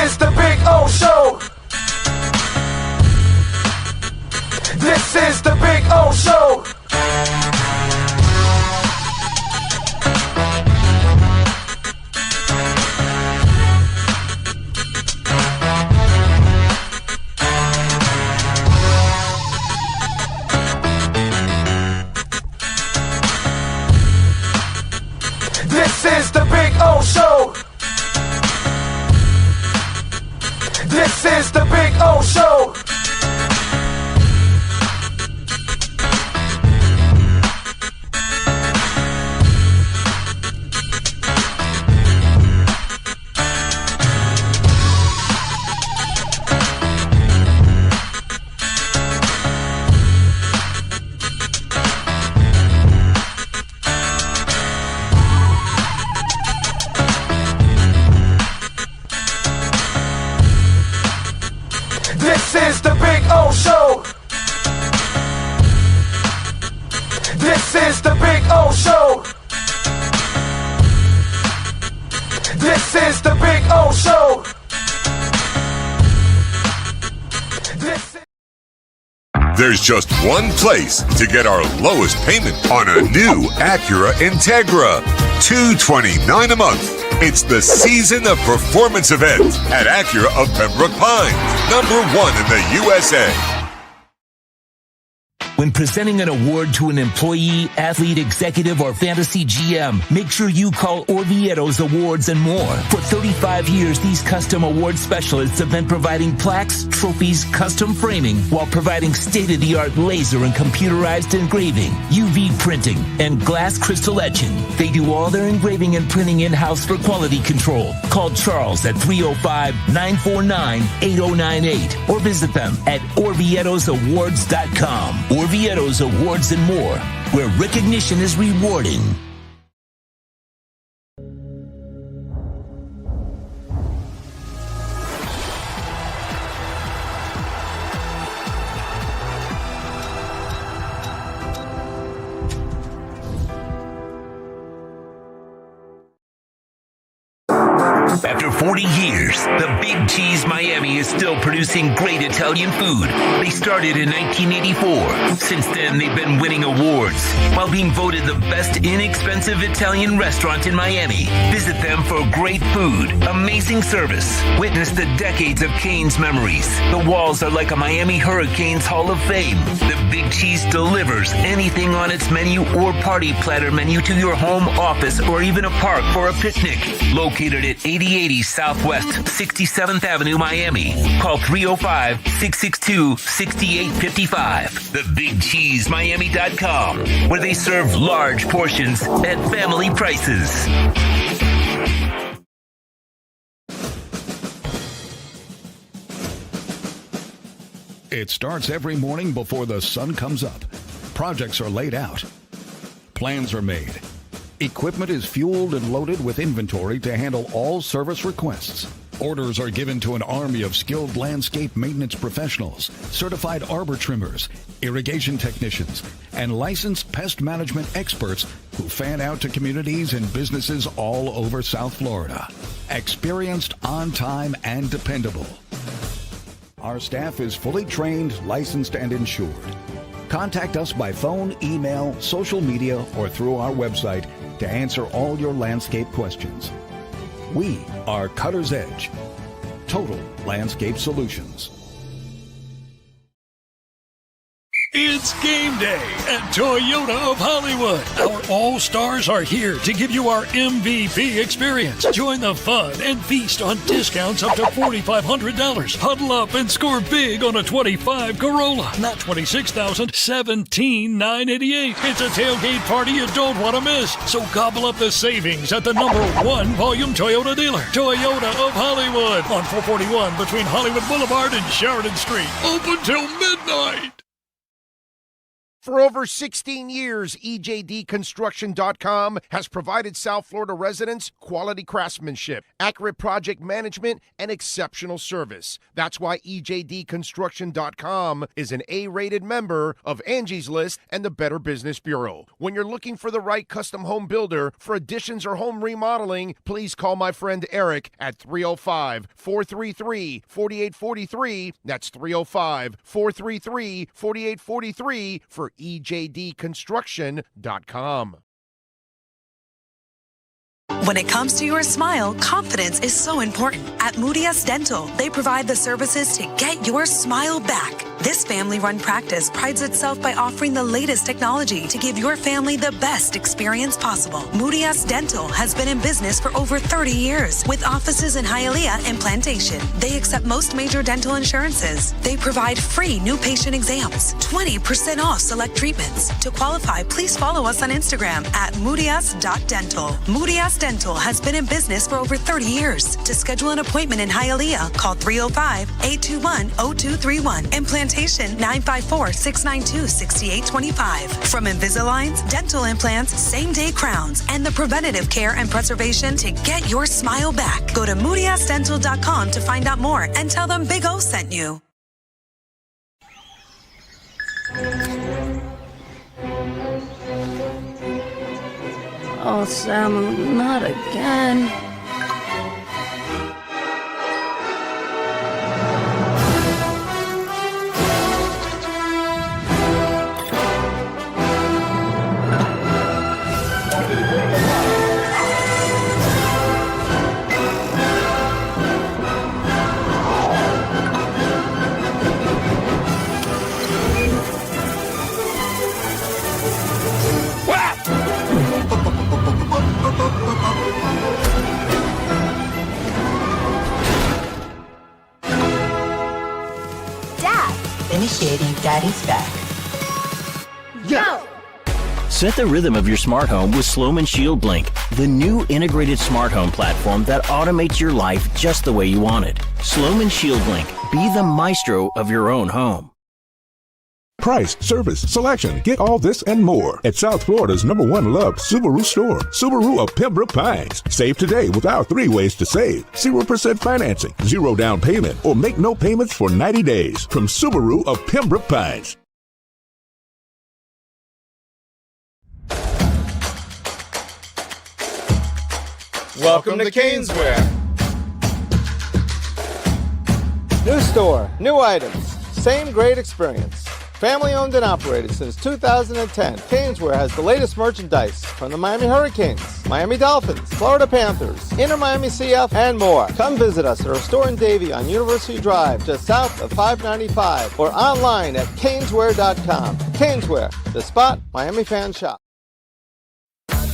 is the Big O Show. This is the Big O Show. This is the Big O Show. This is the Big O Show. This is the Big O Show. This is the Big O Show. This is the Big O Show. There's just one place to get our lowest payment on a new Acura Integra. $229 a month. It's the Season of Performance event at Acura of Pembroke Pines, #1 in the USA. When presenting an award to an employee, athlete, executive, or fantasy GM, make sure you call Orvieto's Awards and More. For 35 years, these custom award specialists have been providing plaques, trophies, custom framing, while providing state-of-the-art laser and computerized engraving, UV printing, and glass crystal etching. They do all their engraving and printing in-house for quality control. Call Charles at 305-949-8098 or visit them at orvietosawards.com. Orvieto's Awards and More, where recognition is rewarding. After 40 years, the Big Cheese Miami is still producing great Italian food. They started in 1984. Since then, they've been winning awards while being voted the best inexpensive Italian restaurant in Miami. Visit them for great food, amazing service. Witness the decades of Cane's memories. The walls are like a Miami Hurricanes Hall of Fame. The Big Cheese delivers anything on its menu or party platter menu to your home, office, or even a park for a picnic. Located at 8080 Southwest 67th Avenue, Miami. Call 305-662-6855. TheBigCheeseMiami.com, where they serve large portions at family prices. It starts every morning before the sun comes up. Projects are laid out. Plans are made. Equipment is fueled and loaded with inventory to handle all service requests. Orders are given to an army of skilled landscape maintenance professionals, certified arbor trimmers, irrigation technicians, and licensed pest management experts who fan out to communities and businesses all over South Florida. Experienced, on time, and dependable. Our staff is fully trained, licensed, and insured. Contact us by phone, email, social media, or through our website to answer all your landscape questions. We are Cutter's Edge, Total Landscape Solutions. It's game day at Toyota of Hollywood. Our all-stars are here to give you our MVP experience. Join the fun and feast on discounts up to $4,500. Huddle up and score big on a 25 Corolla. Not $26,000, $17,988. It's a tailgate party you don't want to miss. So gobble up the savings at the #1 volume Toyota dealer. Toyota of Hollywood on 441 between Hollywood Boulevard and Sheridan Street. Open till midnight. For over 16 years, EJDconstruction.com has provided South Florida residents quality craftsmanship, accurate project management, and exceptional service. That's why EJDconstruction.com is an A-rated member of Angie's List and the Better Business Bureau. When you're looking for the right custom home builder for additions or home remodeling, please call my friend Eric at 305-433-4843. That's 305-433-4843 for EJDconstruction.com. When it comes to your smile, confidence is so important. At Moody S Dental, they provide the services to get your smile back. This family-run practice prides itself by offering the latest technology to give your family the best experience possible. Moody S Dental has been in business for over 30 years with offices in Hialeah and Plantation. They accept most major dental insurances. They provide free new patient exams, 20% off select treatments. To qualify, please follow us on Instagram at moodys.dental. Moody S Dental has been in business for over 30 years. To schedule an appointment in Hialeah, call 305-821-0231 and Plantation 954-692-6825. From Invisaligns, dental implants, same-day crowns, and the preventative care and preservation to get your smile back. Go to moodysdental.com to find out more and tell them Big O sent you. Oh, Sam, not again. Initiating Daddy's back. Go! Set the rhythm of your smart home with Sloman Shield Blink, the new integrated smart home platform that automates your life just the way you want it. Sloman Shield Blink. Be the maestro of your own home. Price, service, selection. Get all this and more at South Florida's #1 loved Subaru store. Subaru of Pembroke Pines. Save today with our 3 ways to save. 0% financing, 0 down payment, or make no payments for 90 days. From Subaru of Pembroke Pines. Welcome to Caneswear. New store, new items, same great experience. Family owned and operated since 2010, Caneswear has the latest merchandise from the Miami Hurricanes, Miami Dolphins, Florida Panthers, Inter Miami CF, and more. Come visit us at our store in Davie on University Drive, just south of 595, or online at caneswear.com. Caneswear, the spot Miami fans shop.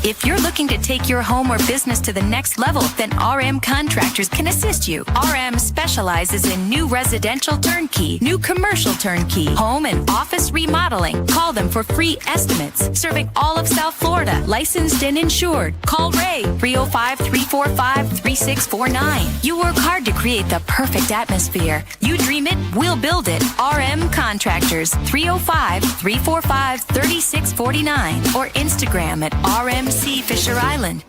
If you're looking to take your home or business to the next level, then RM Contractors can assist you. RM specializes in new residential turnkey, new commercial turnkey, home and office remodeling. Call them for free estimates. Serving all of South Florida, licensed and insured. Call Ray, 305-345-3649. You work hard to create the perfect atmosphere. You dream it, we'll build it. RM Contractors, 305-345-3649 or Instagram at RMC Fisher Island.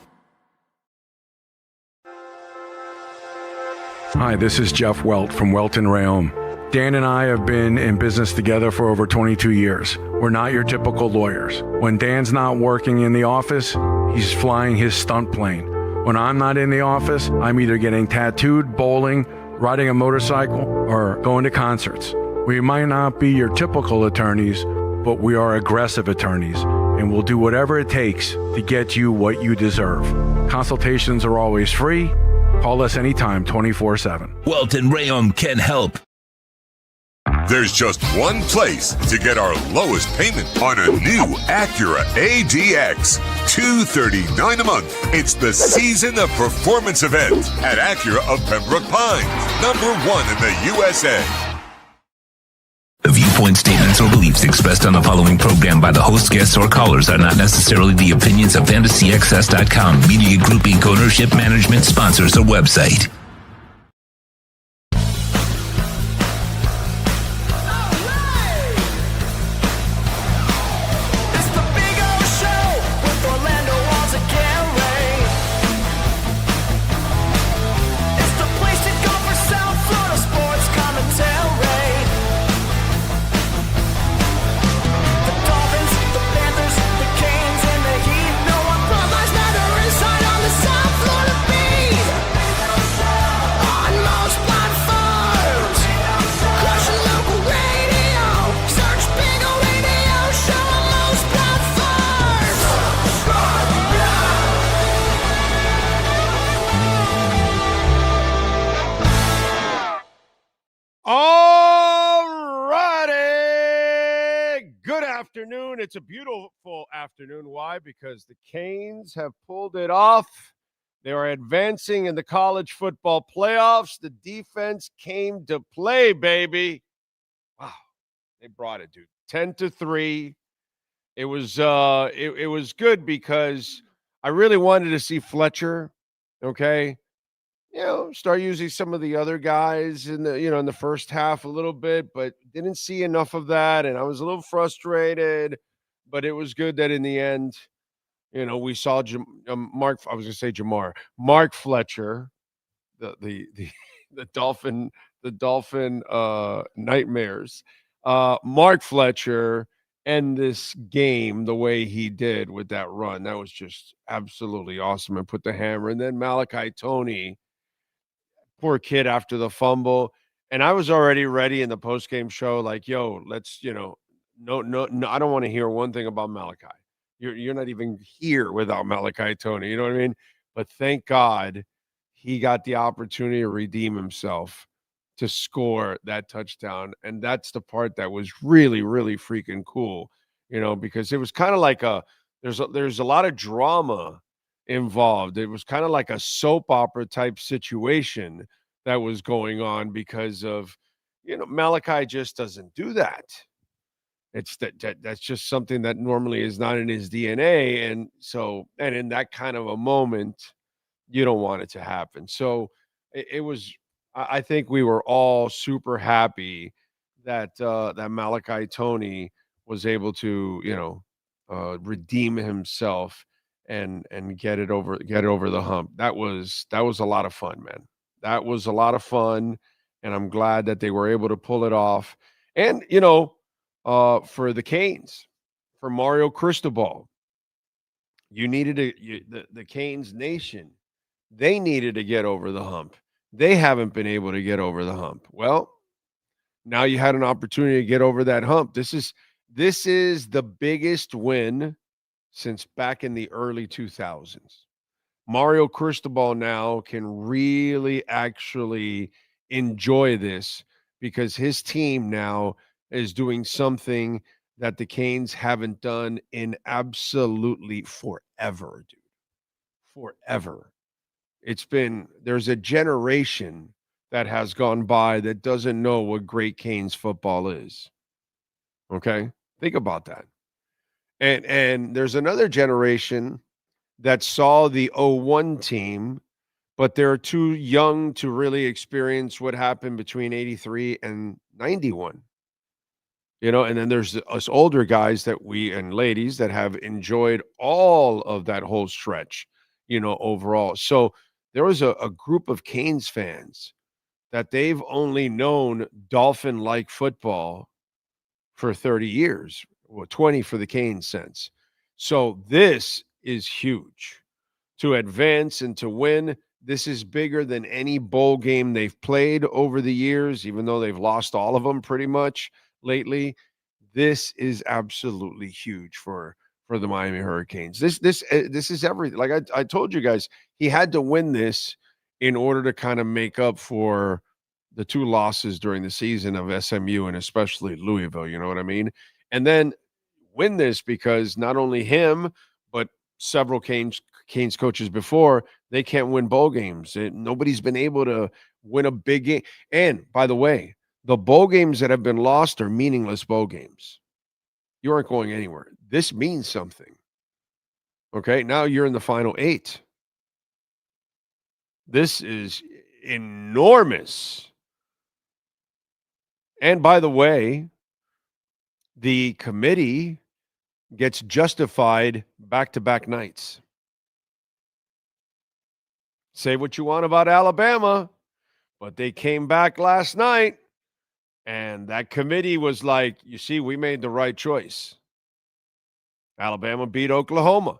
Hi, this is Jeff Welt from Welt & Rayom. Dan and I have been in business together for over 22 years. We're not your typical lawyers. When Dan's not working in the office, he's flying his stunt plane. When I'm not in the office, I'm either getting tattooed, bowling, riding a motorcycle, or going to concerts. We might not be your typical attorneys, but we are aggressive attorneys, and we'll do whatever it takes to get you what you deserve. Consultations are always free. Call us anytime, 24/7. Welt & Rayom can help. There's just one place to get our lowest payment on a new Acura ADX. $239 a month. It's the Season of Performance event at Acura of Pembroke Pines. #1 in the USA. The viewpoint, statements, or beliefs expressed on the following program by the host, guests, or callers are not necessarily the opinions of FantasyXS.com, Media Group Inc. ownership, management, sponsors, or website. afternoon. It's a beautiful afternoon. Why? Because the Canes have pulled it off. They are advancing in the college football playoffs. The defense came to play, baby. Wow. They brought it, dude. 10-3. It was it was good because I really wanted to see Fletcher, okay? Start using some of the other guys in the first half a little bit, but didn't see enough of that, and I was a little frustrated. But it was good that in the end, we saw Mark. I was going to say Mark Fletcher, the Dolphin nightmares. Mark Fletcher end this game the way he did with that run. That was just absolutely awesome, and put the hammer. And then Malachi Toney. Poor kid after the fumble. And I was already ready in the postgame show, like, yo, let's, no, I don't want to hear one thing about Malachi. You're not even here without Malachi Toney. You know what I mean? But thank God he got the opportunity to redeem himself to score that touchdown. And that's the part that was really, really freaking cool, because it was kind of like there's a lot of drama involved. It was kind of like a soap opera type situation that was going on because of, Malachi just doesn't do that. It's that's just something that normally is not in his DNA. And in that kind of a moment, you don't want it to happen. So it was, I think we were all super happy that Malachi Toney was able to, redeem himself and get it over the hump. That was a lot of fun, man. That was a lot of fun, and I'm glad that they were able to pull it off. And for the Canes, for Mario Cristobal, you needed the Canes Nation. They needed to get over the hump. They haven't been able to get over the hump. Well, now you had an opportunity to get over that hump. This is the biggest win since back in the early 2000s. Mario Cristobal now can really actually enjoy this because his team now is doing something that the Canes haven't done in absolutely forever, dude. Forever. There's a generation that has gone by that doesn't know what great Canes football is. Okay? Think about that. And there's another generation that saw the 01 team, but they're too young to really experience what happened between 83 and 91. And then there's us older guys and ladies that have enjoyed all of that whole stretch, overall. So there was a group of Canes fans that they've only known Dolphin-like football for 30 years. 20 for the Canes sense. So this is huge to advance and to win. This is bigger than any bowl game they've played over the years, even though they've lost all of them pretty much lately. This is absolutely huge for the Miami Hurricanes. This is everything. Like I told you guys, he had to win this in order to kind of make up for the two losses during the season of SMU and especially Louisville. You know what I mean? And then win this because not only him, but several Canes coaches before, they can't win bowl games. Nobody's been able to win a big game. And by the way, the bowl games that have been lost are meaningless bowl games. You aren't going anywhere. This means something. Okay, now you're in the final 8. This is enormous. And by the way, the committee gets justified back-to-back nights. Say what you want about Alabama, but they came back last night, and that committee was like, you see, we made the right choice. Alabama beat Oklahoma.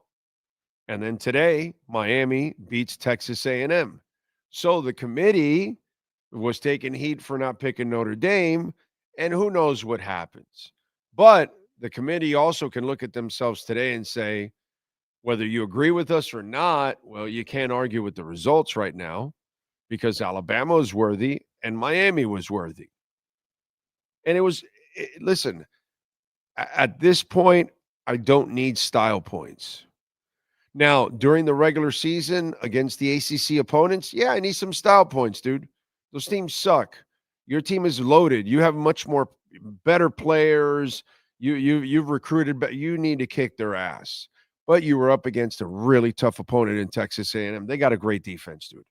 And then today, Miami beats Texas A&M. So the committee was taking heat for not picking Notre Dame, and who knows what happens. But the committee also can look at themselves today and say, whether you agree with us or not, well, you can't argue with the results right now because Alabama was worthy and Miami was worthy. And listen, At this point, I don't need style points. Now, during the regular season against the ACC opponents, yeah, I need some style points, dude. Those teams suck. Your team is loaded. You have much more better players. You've recruited, but you need to kick their ass. But you were up against a really tough opponent in Texas A&M. They got a great defense, dude.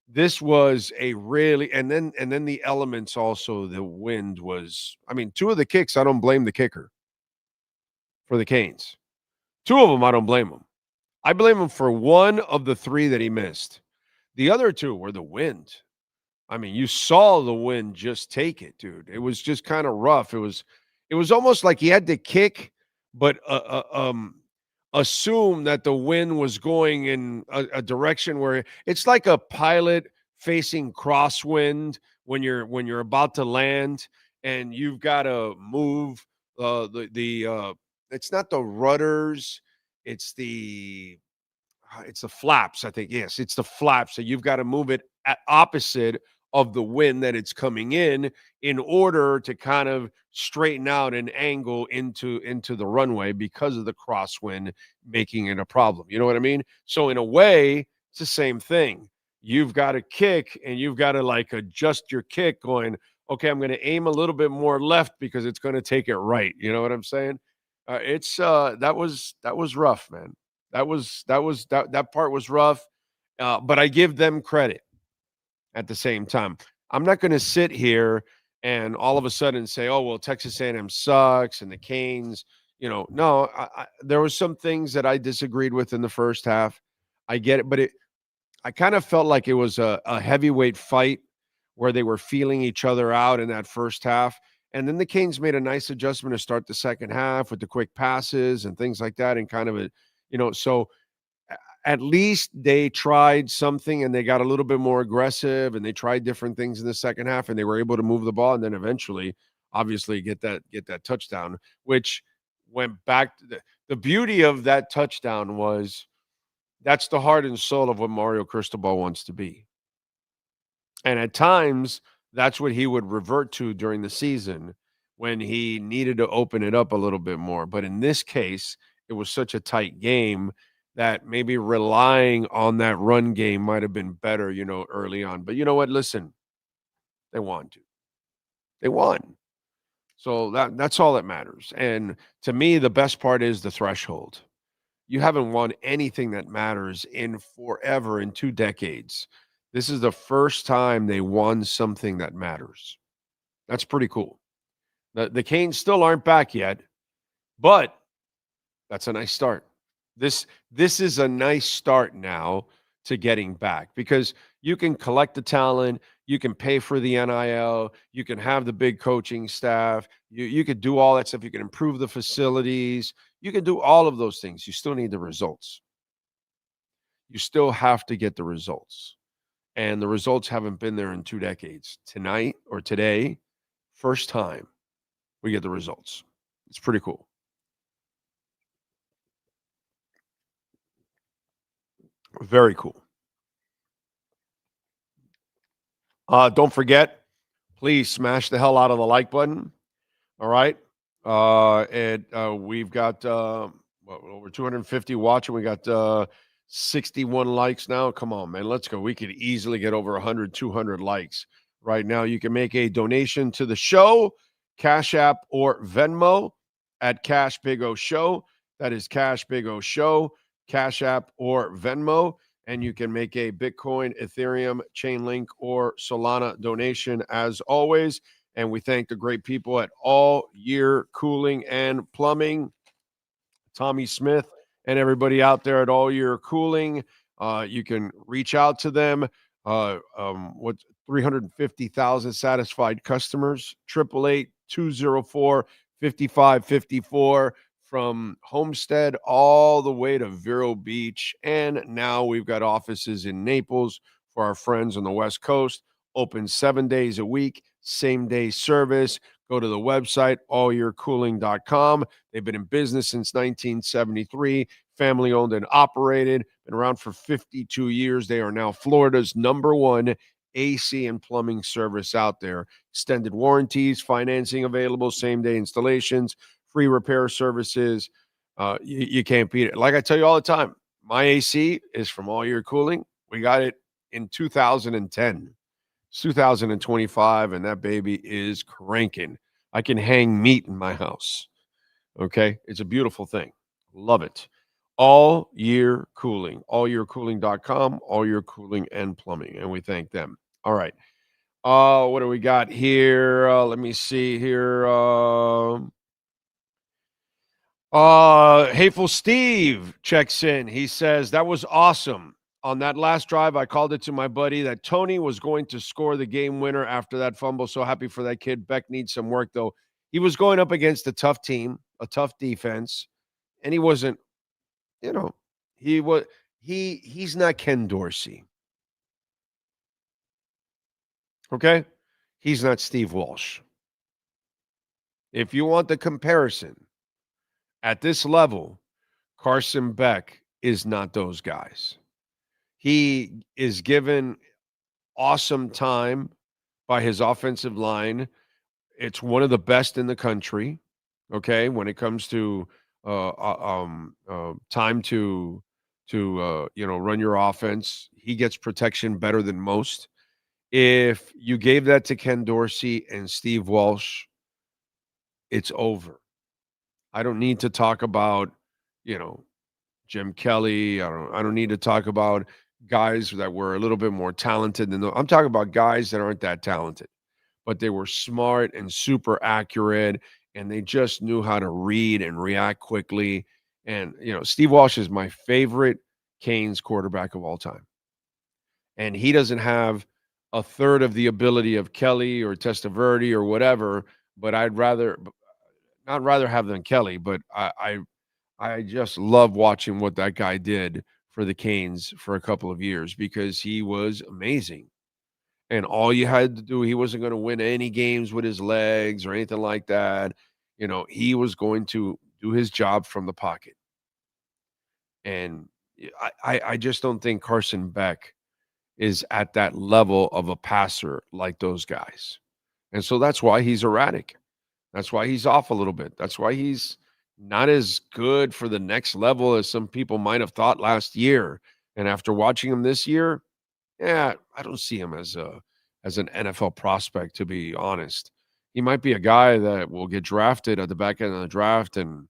This was a really, and then the elements also. The wind was. I mean, two of the kicks. I don't blame the kicker for the Canes. Two of them, I don't blame him. I blame him for one of the three that he missed. The other two were the wind. I mean, you saw the wind just take it, dude. It was just kind of rough. It was almost like he had to kick, but assume that the wind was going in a direction where it's like a pilot facing crosswind when you're about to land and you've got to move it's not the rudders, it's the flaps, I think. Yes, it's the flaps. So you've got to move it at opposite of the wind that it's coming in order to kind of straighten out an angle into the runway because of the crosswind making it a problem. You know what I mean? So in a way, it's the same thing. You've got to kick and you've got to like adjust your kick going, okay, I'm going to aim a little bit more left because it's going to take it right. You know what I'm saying? That was rough, man. That part was rough. But I give them credit at the same time. I'm not going to sit here and all of a sudden say, oh, well, Texas A&M sucks and the Canes, no, there was some things that I disagreed with in the first half. I get it, but I kind of felt like it was a heavyweight fight where they were feeling each other out in that first half. And then the Canes made a nice adjustment to start the second half with the quick passes and things like that. And kind of so at least they tried something and they got a little bit more aggressive and they tried different things in the second half and they were able to move the ball. And then eventually, obviously, get that touchdown, which went back to the beauty of that touchdown was that's the heart and soul of what Mario Cristobal wants to be. And at times, that's what he would revert to during the season when he needed to open it up a little bit more. But in this case, it was such a tight game that maybe relying on that run game might have been better, early on. But you know what? Listen, they won. They won. So that's all that matters. And to me, the best part is the threshold. You haven't won anything that matters in forever, in 2 decades. This is the first time they won something that matters. That's pretty cool. The Canes still aren't back yet, but that's a nice start. This is a nice start now to getting back because you can collect the talent, you can pay for the NIL, you can have the big coaching staff, you could do all that stuff, you can improve the facilities, you can do all of those things. You still need the results. You still have to get the results. And the results haven't been there in 2 decades. Tonight or today, first time we get the results. It's pretty cool. Very cool. Don't forget, please smash the hell out of the like button. All right. We've got over 250 watching. We got 61 likes now. Come on, man. Let's go. We could easily get over 100, 200 likes right now. You can make a donation to the show, Cash App or Venmo at Cash Big O Show. That is Cash Big O Show, Cash App or Venmo. And you can make a Bitcoin, Ethereum, Chainlink, or Solana donation as always. And we thank the great people at All Year Cooling and Plumbing, Tommy Smith, and everybody out there at All Year Cooling. You can reach out to them. 350,000 satisfied customers, 888-204-5554 from Homestead all the way to Vero Beach. And now we've got offices in Naples for our friends on the West Coast, open 7 days a week, same day service. Go to the website, allyearcooling.com. They've been in business since 1973, family owned and operated, been around for 52 years. They are now Florida's #1 AC and plumbing service out there. Extended warranties, financing available, same-day installations, free repair services. You can't beat it. Like I tell you all the time, my AC is from All Year Cooling. We got it in 2010. It's 2025, and that baby is cranking. I can hang meat in my house. Okay? It's a beautiful thing. Love it. All Year Cooling. allyearcooling.com, All Year Cooling and Plumbing, and we thank them. All right. What do we got here? Let me see here. Hateful Steve checks in. He says, that was awesome. On that last drive, I called it to my buddy that Tony was going to score the game winner after that fumble. So happy for that kid. Beck needs some work, though. He was going up against a tough team, a tough defense, and he wasn't, he's not Ken Dorsey. Okay? He's not Steve Walsh. If you want the comparison, at this level, Carson Beck is not those guys. He is given awesome time by his offensive line. It's one of the best in the country, okay, when it comes to time to run your offense. He gets protection better than most. If you gave that to Ken Dorsey and Steve Walsh, it's over. I don't need to talk about, Jim Kelly. I don't need to talk about guys that were a little bit more talented than I'm talking about guys that aren't that talented, but they were smart and super accurate, and they just knew how to read and react quickly. And, Steve Walsh is my favorite Canes quarterback of all time. And he doesn't have a third of the ability of Kelly or Testaverde or whatever, but I'd rather have than Kelly, but I just love watching what that guy did for the Canes for a couple of years because he was amazing. And all you had to do, he wasn't going to win any games with his legs or anything like that. He was going to do his job from the pocket. And I just don't think Carson Beck is at that level of a passer like those guys. And so that's why he's erratic. That's why he's off a little bit. That's why he's not as good for the next level as some people might have thought last year. And after watching him this year, I don't see him as an NFL prospect, to be honest. He might be a guy that will get drafted at the back end of the draft and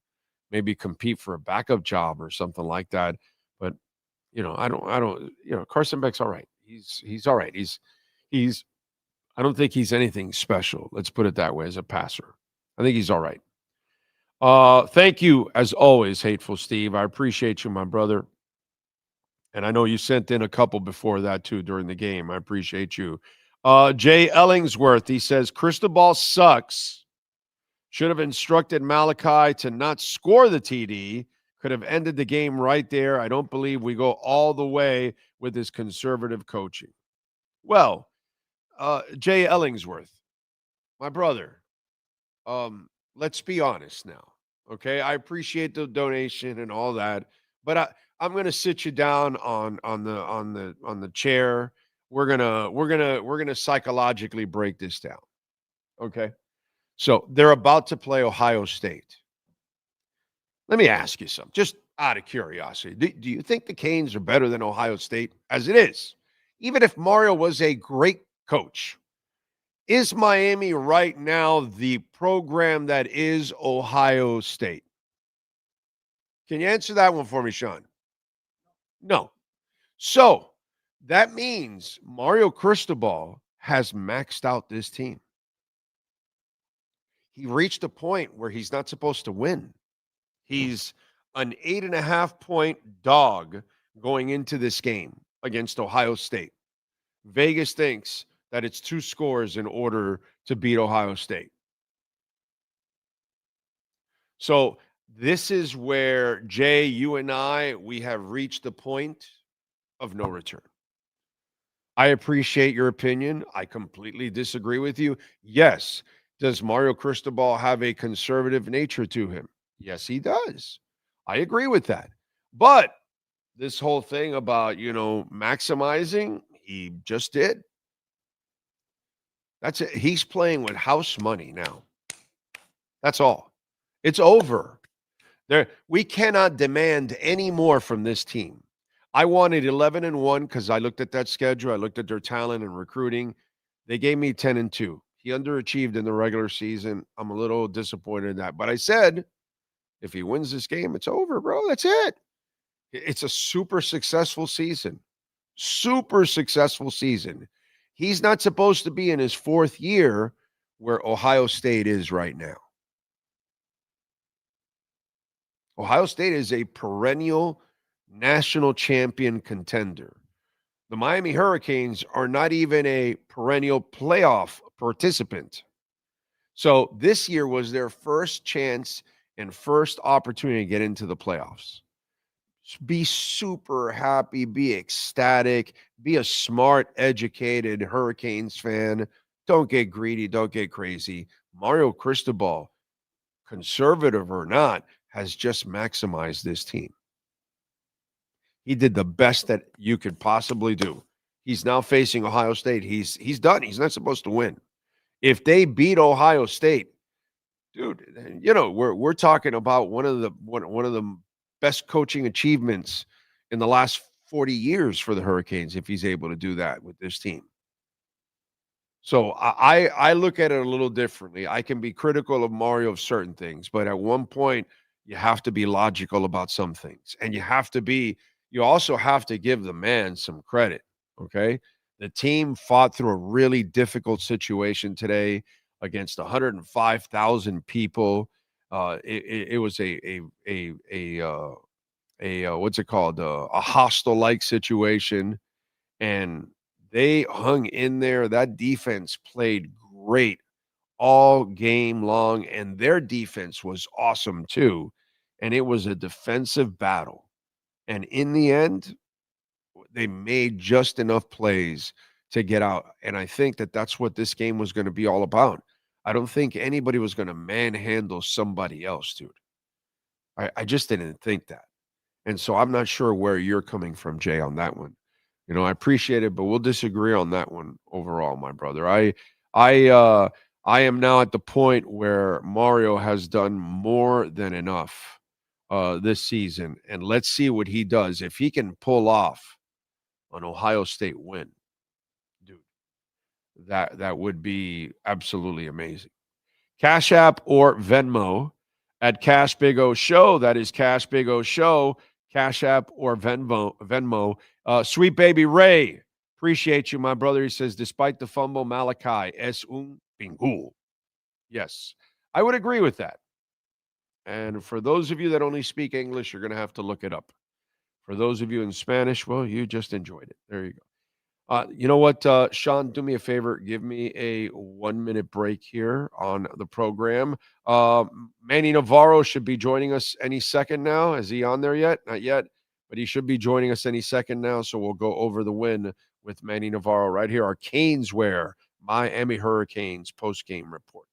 maybe compete for a backup job or something like that. But, Carson Beck's all right. He's all right. I don't think he's anything special. Let's put it that way as a passer. I think he's all right. Thank you, as always, Hateful Steve. I appreciate you, my brother. And I know you sent in a couple before that, too, during the game. I appreciate you. Jay Ellingsworth, he says, Cristobal sucks. Should have instructed Malachi to not score the TD. Could have ended the game right there. I don't believe we go all the way with his conservative coaching. Well, Jay Ellingsworth, my brother, let's be honest now, okay? I appreciate the donation and all that, but I'm gonna sit you down on the chair. We're gonna psychologically break this down, okay? So they're about to play Ohio State. Let me ask you something, just out of curiosity. Do you think the Canes are better than Ohio State as it is? Even if Mario was a great coach, is Miami right now the program that is Ohio State? Can you answer that one for me, Sean? No. So that means Mario Cristobal has maxed out this team. He reached a point where he's not supposed to win. He's an 8.5-point dog going into this game against Ohio State. Vegas thinks that it's 2 scores in order to beat Ohio State. So this is where, Jay, you and we have reached the point of no return. I appreciate your opinion. I completely disagree with you. Yes. Does Mario Cristobal have a conservative nature to him? Yes, he does. I agree with that. But this whole thing about, maximizing, he just did. That's it. He's playing with house money now. That's all. It's over. We cannot demand any more from this team. I wanted 11-1 because I looked at that schedule. I looked at their talent and recruiting. They gave me 10-2. He underachieved in the regular season. I'm a little disappointed in that. But I said, if he wins this game, it's over, bro. That's it. It's a super successful season. Super successful season. He's not supposed to be in his fourth year where Ohio State is right now. Ohio State is a perennial national champion contender. The Miami Hurricanes are not even a perennial playoff participant. So this year was their first chance and first opportunity to get into the playoffs. Be super happy, be ecstatic, be a smart, educated Hurricanes fan. Don't get greedy, don't get crazy. Mario Cristobal, conservative or not, has just maximized this team. He did the best that you could possibly do. He's now facing Ohio State. He's done. He's not supposed to win. If they beat Ohio State, dude, you know, we're talking about one of the best coaching achievements in the last 40 years for the Hurricanes if he's able to do that with this team. So I look at it a little differently. I can be critical of Mario of certain things, but at one point you have to be logical about some things. And you also have to give the man some credit, okay? The team fought through a really difficult situation today against 105,000 people. It was a what's it called? A hostile-like situation, and they hung in there. That defense played great all game long, and their defense was awesome too. And it was a defensive battle. And in the end, they made just enough plays to get out. And I think that that's what this game was going to be all about. I don't think anybody was going to manhandle somebody else, dude. I just didn't think that. And so I'm not sure where you're coming from, Jay, on that one. You know, I appreciate it, but we'll disagree on that one overall, my brother. I am now at the point where Mario has done more than enough this season, and let's see what he does. If he can pull off an Ohio State win, dude, that would be absolutely amazing. Cash App or Venmo at Cash Big O Show. That is Cash Big O Show. Cash App or Venmo. Sweet Baby Ray, appreciate you, my brother. He says, despite the fumble, Malachi es un pingul. Yes, I would agree with that. And for those of you that only speak English, you're going to have to look it up. For those of you in Spanish, well, you just enjoyed it. There you go. You know what, Sean, do me a favor. Give me a 1-minute break here on the program. Manny Navarro should be joining us any second now. Is he on there yet? Not yet, but he should be joining us any second now. So we'll go over the win with Manny Navarro right here. Our Caneswear Miami Hurricanes post-game report.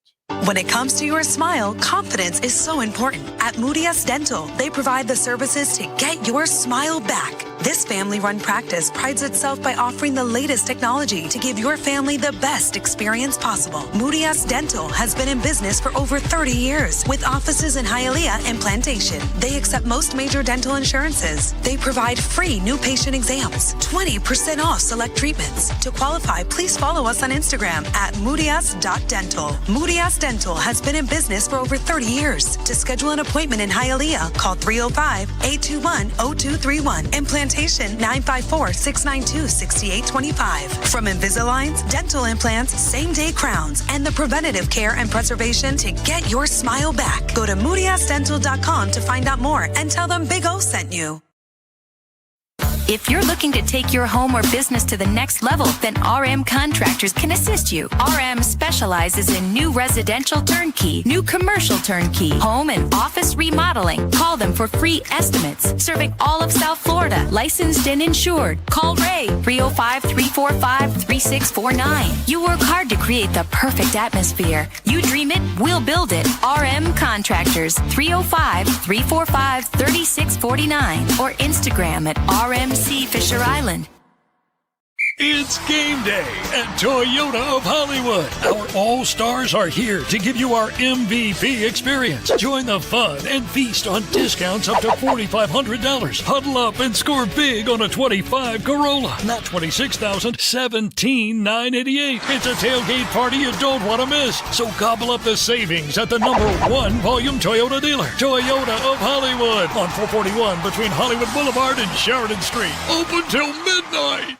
When it comes to your smile, confidence is so important. At Moody S Dental, they provide the services to get your smile back. This family-run practice prides itself by offering the latest technology to give your family the best experience possible. Moody S Dental has been in business for over 30 years with offices in Hialeah and Plantation. They accept most major dental insurances. They provide free new patient exams, 20% off select treatments. To qualify, please follow us on Instagram at moodys.dental. Moody S Dental has been in business for over 30 years. To schedule an appointment in Hialeah, call 305-821-0231 and Plantation 954-692-6825. From Invisaligns, dental implants, same-day crowns, and the preventative care and preservation to get your smile back. Go to moodysdental.com to find out more and tell them Big O sent you. If you're looking to take your home or business to the next level, then RM Contractors can assist you. RM specializes in new residential turnkey, new commercial turnkey, home and office remodeling. Call them for free estimates. Serving all of South Florida, licensed and insured. Call Ray, 305-345-3649. You work hard to create the perfect atmosphere. You dream it, we'll build it. RM Contractors, 305-345-3649 or Instagram at RMC Fisher Island. It's game day at Toyota of Hollywood. Our All-Stars are here to give you our MVP experience. Join the fun and feast on discounts up to $4,500. Huddle up and score big on a 25 Corolla. Not $26,000, $17,988. It's a tailgate party you don't want to miss. So gobble up the savings at the #1 volume Toyota dealer. Toyota of Hollywood on 441 between Hollywood Boulevard and Sheridan Street. Open till midnight.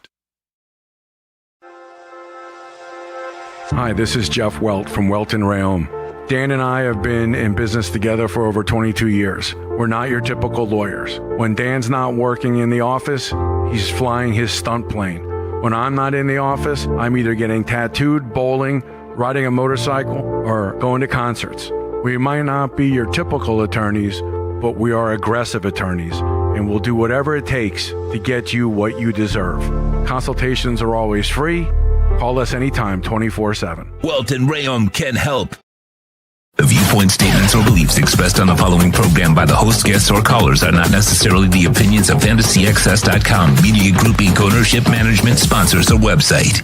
Hi, this is Jeff Welt from Welton Rayom. Dan and I have been in business together for over 22 years. We're not your typical lawyers. When Dan's not working in the office, he's flying his stunt plane. When I'm not in the office, I'm either getting tattooed, bowling, riding a motorcycle, or going to concerts. We might not be your typical attorneys, but we are aggressive attorneys, and we'll do whatever it takes to get you what you deserve. Consultations are always free. Call us anytime, 24/7. Welton Rayom can help. The viewpoint, statements, or beliefs expressed on the following program by the host, guests, or callers are not necessarily the opinions of FantasyXS.com, Media Group Inc., ownership, management, sponsors, or website.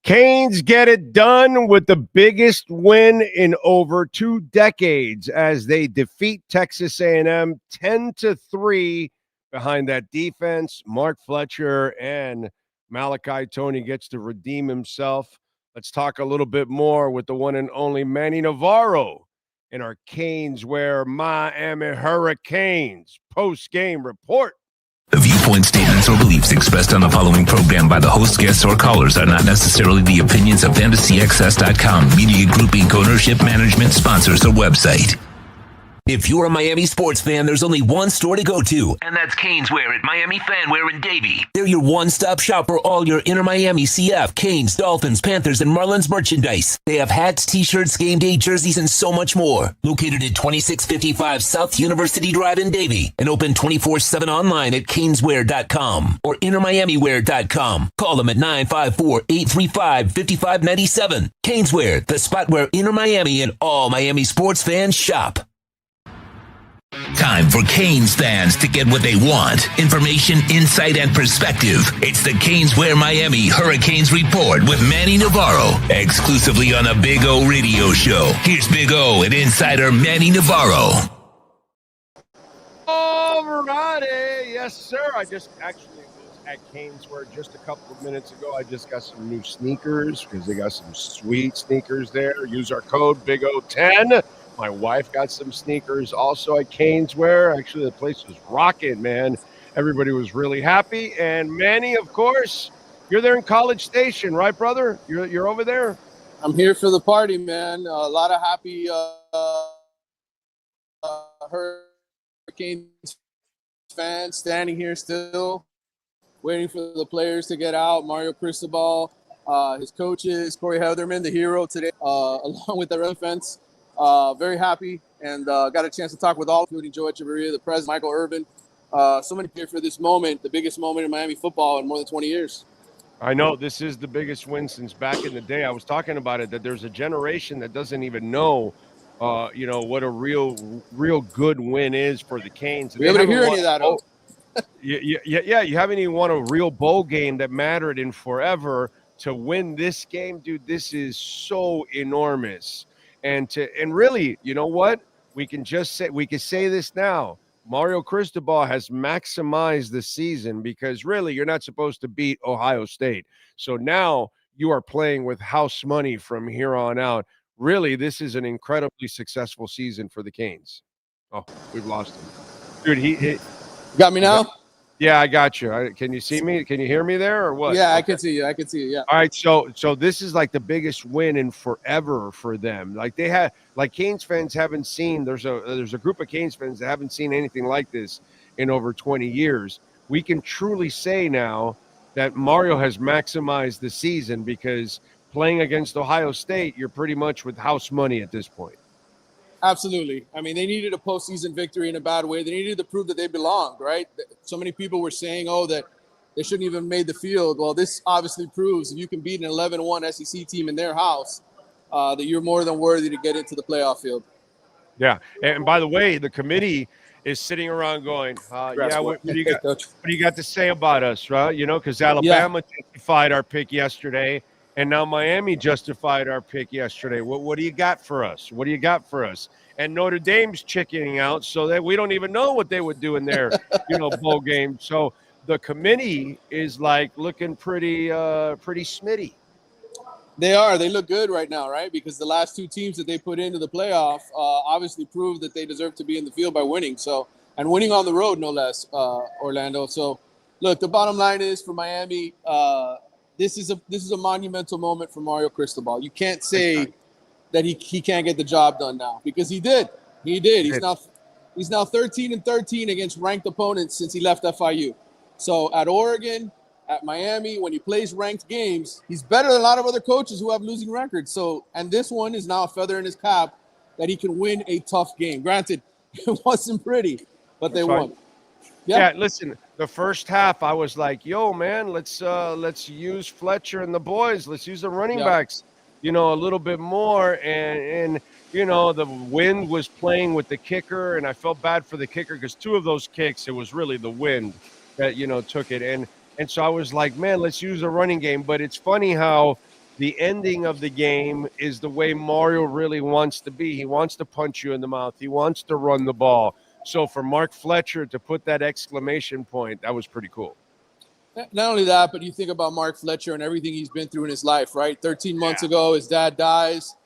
Canes get it done with the biggest win in over 2 decades as they defeat Texas A&M 10-3 behind that defense. Mark Fletcher and Malachi Tony gets to redeem himself. Let's talk a little bit more with the one and only Manny Navarro in our Canes Wear Miami Hurricanes post-game report. The viewpoint, statements, or beliefs expressed on the following program by the host, guests, or callers are not necessarily the opinions of FantasyXS.com, Media Group Inc., ownership, management, sponsors, or website. If you're a Miami sports fan, there's only one store to go to, and that's Canes Wear at Miami Fanwear in Davie. They're your one-stop shop for all your inner Miami CF, Canes, Dolphins, Panthers, and Marlins merchandise. They have hats, t-shirts, game day jerseys, and so much more. Located at 2655 South University Drive in Davie, and open 24/7 online at caneswear.com or innermiamiwear.com. Call them at 954-835-5597. Canes Wear, the spot where inner Miami and all Miami sports fans shop. Time for Canes fans to get what they want. Information, insight, and perspective. It's the Canes Wear Miami Hurricanes Report with Manny Navarro, exclusively on the Big O Radio Show. Here's Big O and insider Manny Navarro. Alrighty, yes, sir. I just actually was at Canes Wear just a couple of minutes ago. I just got some new sneakers because they got some sweet sneakers there. Use our code Big O10. My wife got some sneakers also at Canes Wear. Actually, the place was rocking, man. Everybody was really happy. And Manny, of course, you're there in College Station, right, brother? You're over there? I'm here for the party, man. A lot of happy Hurricanes fans standing here still, waiting for the players to get out. Mario Cristobal, his coaches, Corey Heatherman, the hero today, along with the defense. Very happy and got a chance to talk with all, including Joe Echeverria, the president, Michael Irvin. So many here for this moment, the biggest moment in Miami football in more than 20 years. I know this is the biggest win since back in the day. I was talking about it, that there's a generation that doesn't even know, what a real good win is for the Canes. We haven't heard any of that. Yeah. You haven't even won a real bowl game that mattered in forever. To win this game, dude, this is so enormous. And really, you know what? We can say this now. Mario Cristobal has maximized the season because really you're not supposed to beat Ohio State. So now you are playing with house money from here on out. Really, this is an incredibly successful season for the Canes. Oh, we've lost him. Dude, he got me now? Yeah, I got you. Can you see me? Can you hear me there or what? Yeah, Okay. I can see you. I can see you. Yeah. All right, so this is like the biggest win in forever for them. Like they had, like Canes fans haven't seen. There's a group of Canes fans that haven't seen anything like this in over 20 years. We can truly say now that Mario has maximized the season because playing against Ohio State, you're pretty much with house money at this point. Absolutely. I mean, they needed a postseason victory in a bad way. They needed to prove that they belonged, right? So many people were saying, oh, that they shouldn't even have made the field. Well, this obviously proves if you can beat an 11-1 SEC team in their house, that you're more than worthy to get into the playoff field. Yeah. And by the way, the committee is sitting around going, what do you got? What do you got to say about us, right? You know, because Alabama justified our pick yesterday, and now Miami justified our pick yesterday. What do you got for us? What do you got for us? And Notre Dame's chickening out so that we don't even know what they would do in their, bowl game. So the committee is like looking pretty smitty. They are. They look good right now, right? Because the last two teams that they put into the playoff obviously proved that they deserve to be in the field by winning. So, and winning on the road, no less, Orlando. So, look, the bottom line is for Miami, this is a monumental moment for Mario Cristobal. You can't say that he can't get the job done now because he did. He did. He's now 13-13 against ranked opponents since he left FIU. So at Oregon, at Miami, when he plays ranked games, he's better than a lot of other coaches who have losing records. So, and this one is now a feather in his cap that he can win a tough game. Granted, it wasn't pretty, but they won. Yeah, listen, the first half I was like, yo, man, let's use Fletcher and the boys. Let's use the running backs, a little bit more. And the wind was playing with the kicker, and I felt bad for the kicker because two of those kicks, it was really the wind that, took it. And so I was like, man, let's use a running game. But it's funny how the ending of the game is the way Mario really wants to be. He wants to punch you in the mouth. He wants to run the ball. So for Mark Fletcher to put that exclamation point, that was pretty cool. Not only that, but you think about Mark Fletcher and everything he's been through in his life, right? 13 months ago, his dad dies.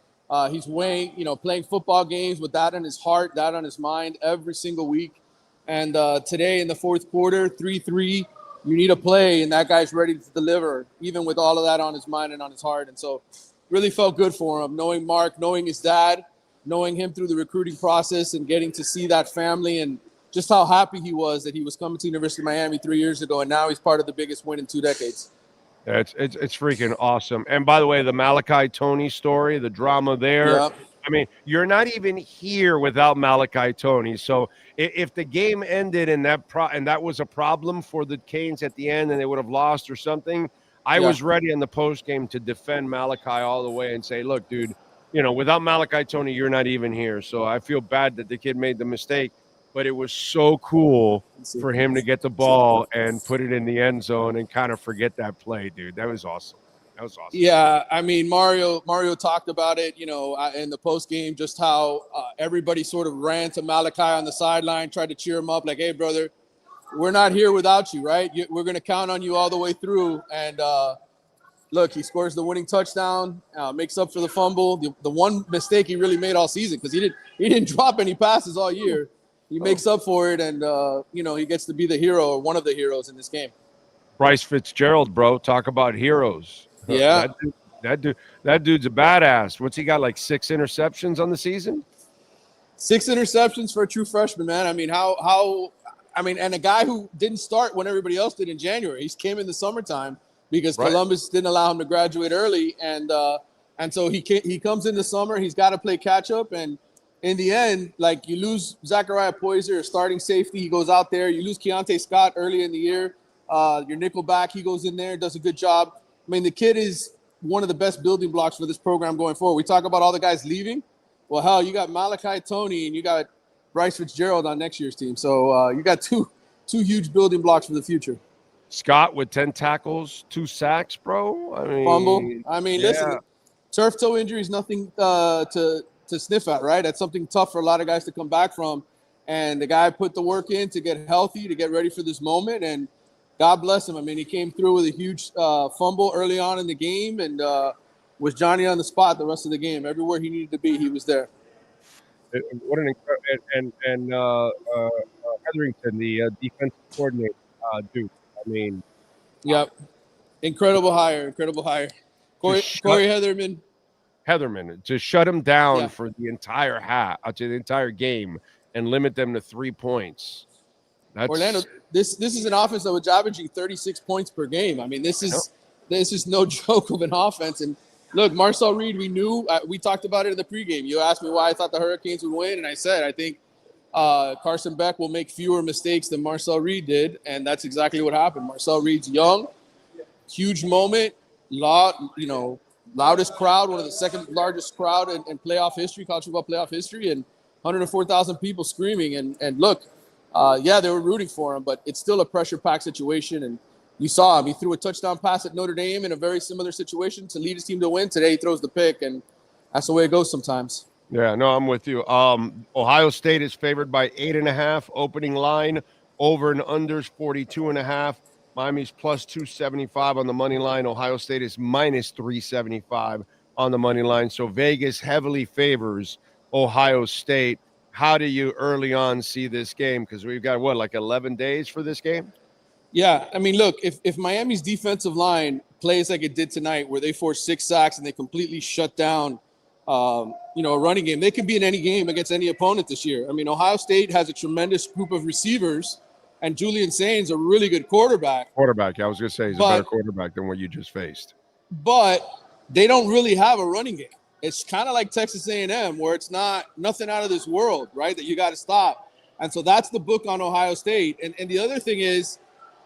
He's playing football games with that on his heart, that on his mind every single week. And today in the fourth quarter, 3-3, you need a play, and that guy's ready to deliver, even with all of that on his mind and on his heart. And so really felt good for him, knowing Mark, knowing his dad, knowing him through the recruiting process and getting to see that family and just how happy he was that he was coming to University of Miami 3 years ago, and now he's part of the biggest win in 2 decades. It's freaking awesome. And by the way, the Malachi Tony story, the drama there. Yep. I mean, you're not even here without Malachi Tony. So if the game ended and that was a problem for the Canes at the end and they would have lost or something, I was ready in the post game to defend Malachi all the way and say, look, dude, without Malachi Tony, you're not even here. So I feel bad that the kid made the mistake, but it was so cool for him to get the ball and put it in the end zone and kind of forget that play, dude. That was awesome. That was awesome. Yeah, I mean, Mario talked about it, in the post game, just how everybody sort of ran to Malachi on the sideline, tried to cheer him up, like, "Hey, brother, we're not here without you, right? We're going to count on you all the way through." And look, he scores the winning touchdown, makes up for the fumble, the one mistake he really made all season because he didn't drop any passes all year. He makes up for it, and he gets to be the hero or one of the heroes in this game. Bryce Fitzgerald, bro, talk about heroes. Yeah, that dude's a badass. What's he got, like 6 interceptions on the season? 6 interceptions for a true freshman, man. I mean, and a guy who didn't start when everybody else did in January. He came in the summertime because Columbus didn't allow him to graduate early, and so he comes in the summer. He's got to play catch up, and in the end, like, you lose Zachariah Poyser, starting safety. He goes out there. You lose Keontae Scott early in the year. Your nickel back, he goes in there, does a good job. I mean, the kid is one of the best building blocks for this program going forward. We talk about all the guys leaving. Well, hell, you got Malachi Tony and you got Bryce Fitzgerald on next year's team. So you got two huge building blocks for the future. Scott with 10 tackles, 2 sacks, bro. Fumble. Listen, turf toe injury is nothing to sniff at, right? That's something tough for a lot of guys to come back from. And the guy put the work in to get healthy, to get ready for this moment. And God bless him. I mean, he came through with a huge fumble early on in the game and was Johnny on the spot the rest of the game. Everywhere he needed to be, he was there. What an incredible – and Hetherington, the defensive coordinator, Duke. I mean, yep, incredible hire. Corey Heatherman. To shut him down Yeah. for the entire to the entire game and limit them to 3 points. That's Orlando, this is an offense that was averaging 36 points per game. I mean, this is no joke of an offense. And look, Marcel Reed, we knew we talked about it in the pregame. You asked me why I thought the Hurricanes would win, and I said I think Carson Beck will make fewer mistakes than Marcel Reed did, and that's exactly what happened. Marcel Reed's young, huge moment, loudest crowd, one of the second largest crowd in playoff history, college football playoff history, and 104,000 people screaming. And look, they were rooting for him, but it's still a pressure-packed situation. And you saw him. He threw a touchdown pass at Notre Dame in a very similar situation to lead his team to win. Today he throws the pick, and that's the way it goes sometimes. Yeah, no, I'm with you. Ohio State is favored by 8.5. Opening line, over and unders 42.5. Miami's plus 275 on the money line. Ohio State is minus 375 on the money line. So Vegas heavily favors Ohio State. How do you early on see this game? Because we've got, 11 days for this game? Yeah, I mean, look, if Miami's defensive line plays like it did tonight, where they forced 6 sacks and they completely shut down, a running game, they can be in any game against any opponent this year. I mean, Ohio State has a tremendous group of receivers, and Julian Sainz a really good quarterback. Yeah, I was going to say he's a better quarterback than what you just faced. But they don't really have a running game. It's kind of like Texas A&M, where it's nothing out of this world, right, that you got to stop. And so that's the book on Ohio State. And the other thing is,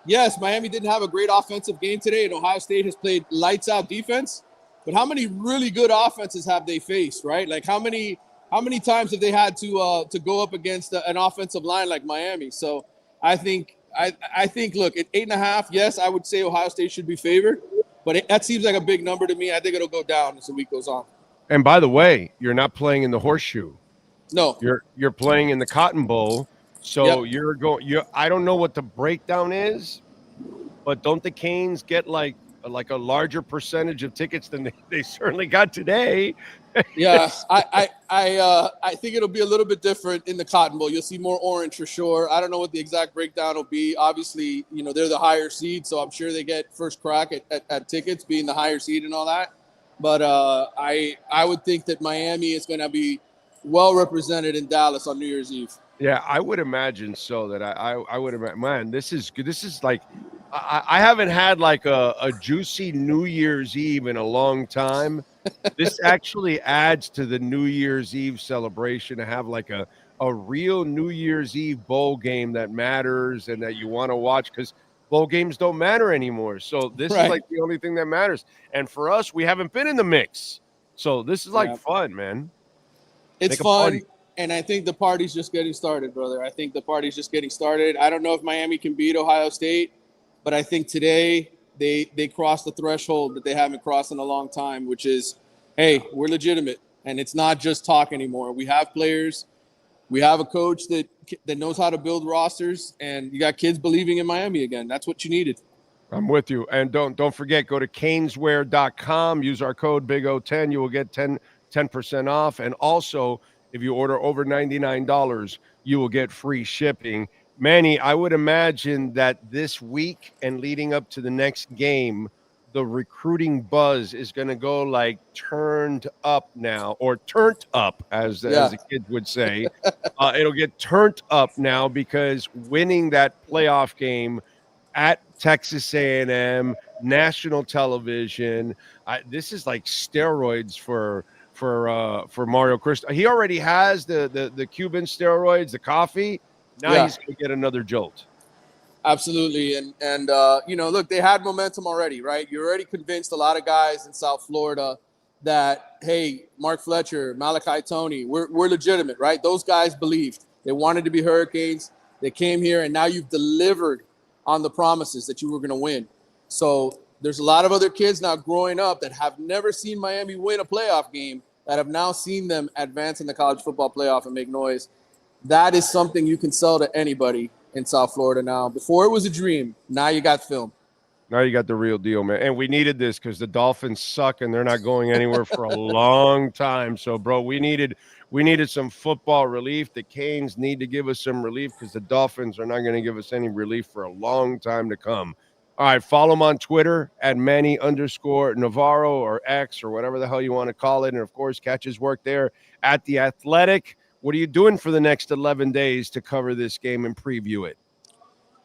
yes, Miami didn't have a great offensive game today, and Ohio State has played lights-out defense. But how many really good offenses have they faced, right? Like how many times have they had to go up against an offensive line like Miami? So I think, look, at 8.5, yes, I would say Ohio State should be favored, but that seems like a big number to me. I think it'll go down as the week goes on. And by the way, you're not playing in the horseshoe. No, you're playing in the Cotton Bowl. So I don't know what the breakdown is, but don't the Canes get like a larger percentage of tickets than they certainly got today? Yeah, I think it'll be a little bit different in the Cotton Bowl. You'll see more orange for sure. I don't know what the exact breakdown will be. Obviously, they're the higher seed, so I'm sure they get first crack at tickets, being the higher seed and all that. But I would think that Miami is going to be well represented in Dallas on New Year's Eve. Yeah, I would imagine so. That I would imagine. Man, this is good. This is like I haven't had like a juicy New Year's Eve in a long time. This actually adds to the New Year's Eve celebration to have like a real New Year's Eve bowl game that matters and that you want to watch, because bowl games don't matter anymore. So this is like the only thing that matters. And for us, we haven't been in the mix. So this is like fun, man. It's fun. And I think the party's just getting started, brother. I think the party's just getting started. I don't know if Miami can beat Ohio State, but I think today they crossed the threshold that they haven't crossed in a long time, which is, hey, we're legitimate. And it's not just talk anymore. We have players. We have a coach that knows how to build rosters, and you got kids believing in Miami again. That's what you needed. I'm with you. And don't forget, go to caneswear.com. Use our code BIG010. You will get 10% off. And also, if you order over $99, you will get free shipping. Manny, I would imagine that this week and leading up to the next game, the recruiting buzz is going to go like turned up now, or turned up, as the kids would say. It'll get turned up now because winning that playoff game at Texas A&M, national television, this is like steroids for Mario Cristobal. He already has the Cuban steroids, the coffee. Now he's going to get another jolt. Absolutely. And look, they had momentum already, right? You're already convinced a lot of guys in South Florida that, hey, Mark Fletcher, Malachi Toney, we're legitimate, right? Those guys believed. They wanted to be Hurricanes. They came here, and now you've delivered on the promises that you were going to win. So there's a lot of other kids now growing up that have never seen Miami win a playoff game that have now seen them advance in the college football playoff and make noise. That is something you can sell to anybody in South Florida now. Before it was a dream. Now you got film. Now you got the real deal, man. And we needed this because the Dolphins suck and they're not going anywhere for a long time. So, bro, we needed We needed some football relief. The Canes need to give us some relief because the Dolphins are not going to give us any relief for a long time to come. All right, follow him on Twitter at Manny_Navarro or X or whatever the hell you want to call it. And, of course, catch his work there at The Athletic. What are you doing for the next 11 days to cover this game and preview it?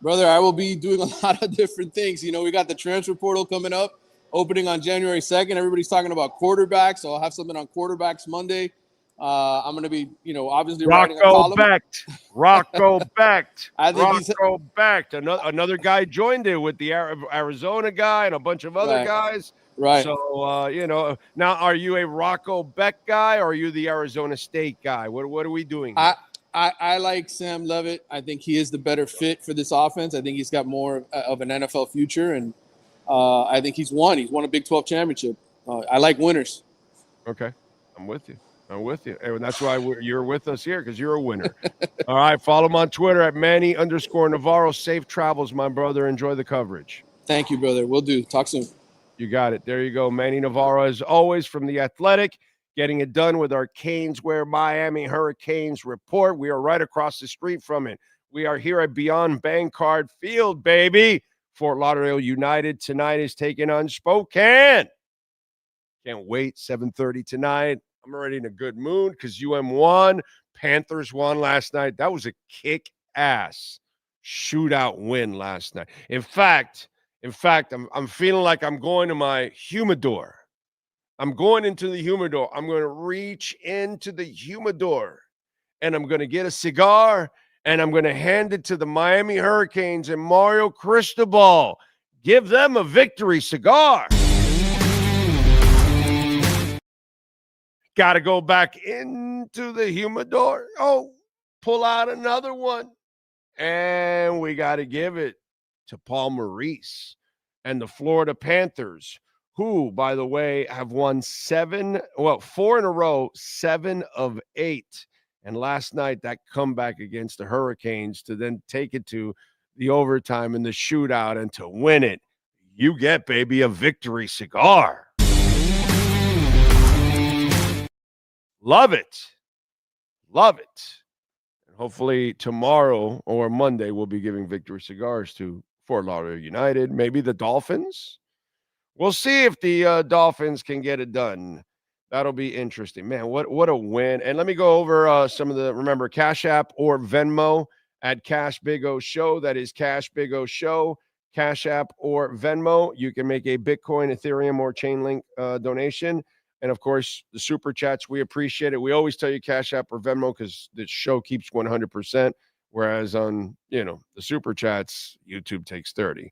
Brother, I will be doing a lot of different things. You know, we got the transfer portal coming up, opening on January 2nd. Everybody's talking about quarterbacks, so I'll have something on quarterbacks Monday. I'm going to be, obviously writing a column. Rocco Becht. Rocco Becht. Another guy joined it with the Arizona guy and a bunch of other guys. Right. So, now are you a Rocco Becht guy or are you the Arizona State guy? What are we doing here? I like Sam Levitt. I think he is the better fit for this offense. I think he's got more of an NFL future, and I think he's won. He's won a Big 12 championship. I like winners. Okay. I'm with you. And that's why you're with us here, because you're a winner. All right. Follow him on Twitter at Manny_Navarro. Safe travels, my brother. Enjoy the coverage. Thank you, brother. Will do. Talk soon. You got it. There you go. Manny Navarro, as always, from The Athletic, getting it done with our Caneswear Miami Hurricanes report. We are right across the street from it. We are here at Beyond Bankcard Field, baby. Fort Lauderdale United tonight is taking on Spokane. Can't wait. 7:30 tonight. I'm already in a good mood because UM won. Panthers won last night. That was a kick-ass shootout win last night. In fact, I'm feeling like I'm going to my humidor. I'm going into the humidor. I'm going to reach into the humidor, and I'm going to get a cigar, and I'm going to hand it to the Miami Hurricanes and Mario Cristobal. Give them a victory cigar. Got to go back into the humidor. Oh, pull out another one. And we got to give it to Paul Maurice and the Florida Panthers, who, by the way, have won 4 in a row, 7 of 8. And last night, that comeback against the Hurricanes to then take it to the overtime and the shootout and to win it. You get, baby, a victory cigar. Love it. Love it. And hopefully tomorrow or Monday, we'll be giving victory cigars to Fort Lauderdale United, maybe the Dolphins. We'll see if the Dolphins can get it done. That'll be interesting. Man, what a win. And let me go over some of remember, Cash App or Venmo at Cash Big O Show. That is Cash Big O Show, Cash App or Venmo. You can make a Bitcoin, Ethereum, or Chainlink donation. And, of course, the Super Chats, we appreciate it. We always tell you Cash App or Venmo because the show keeps 100%, whereas on, the Super Chats, YouTube takes 30.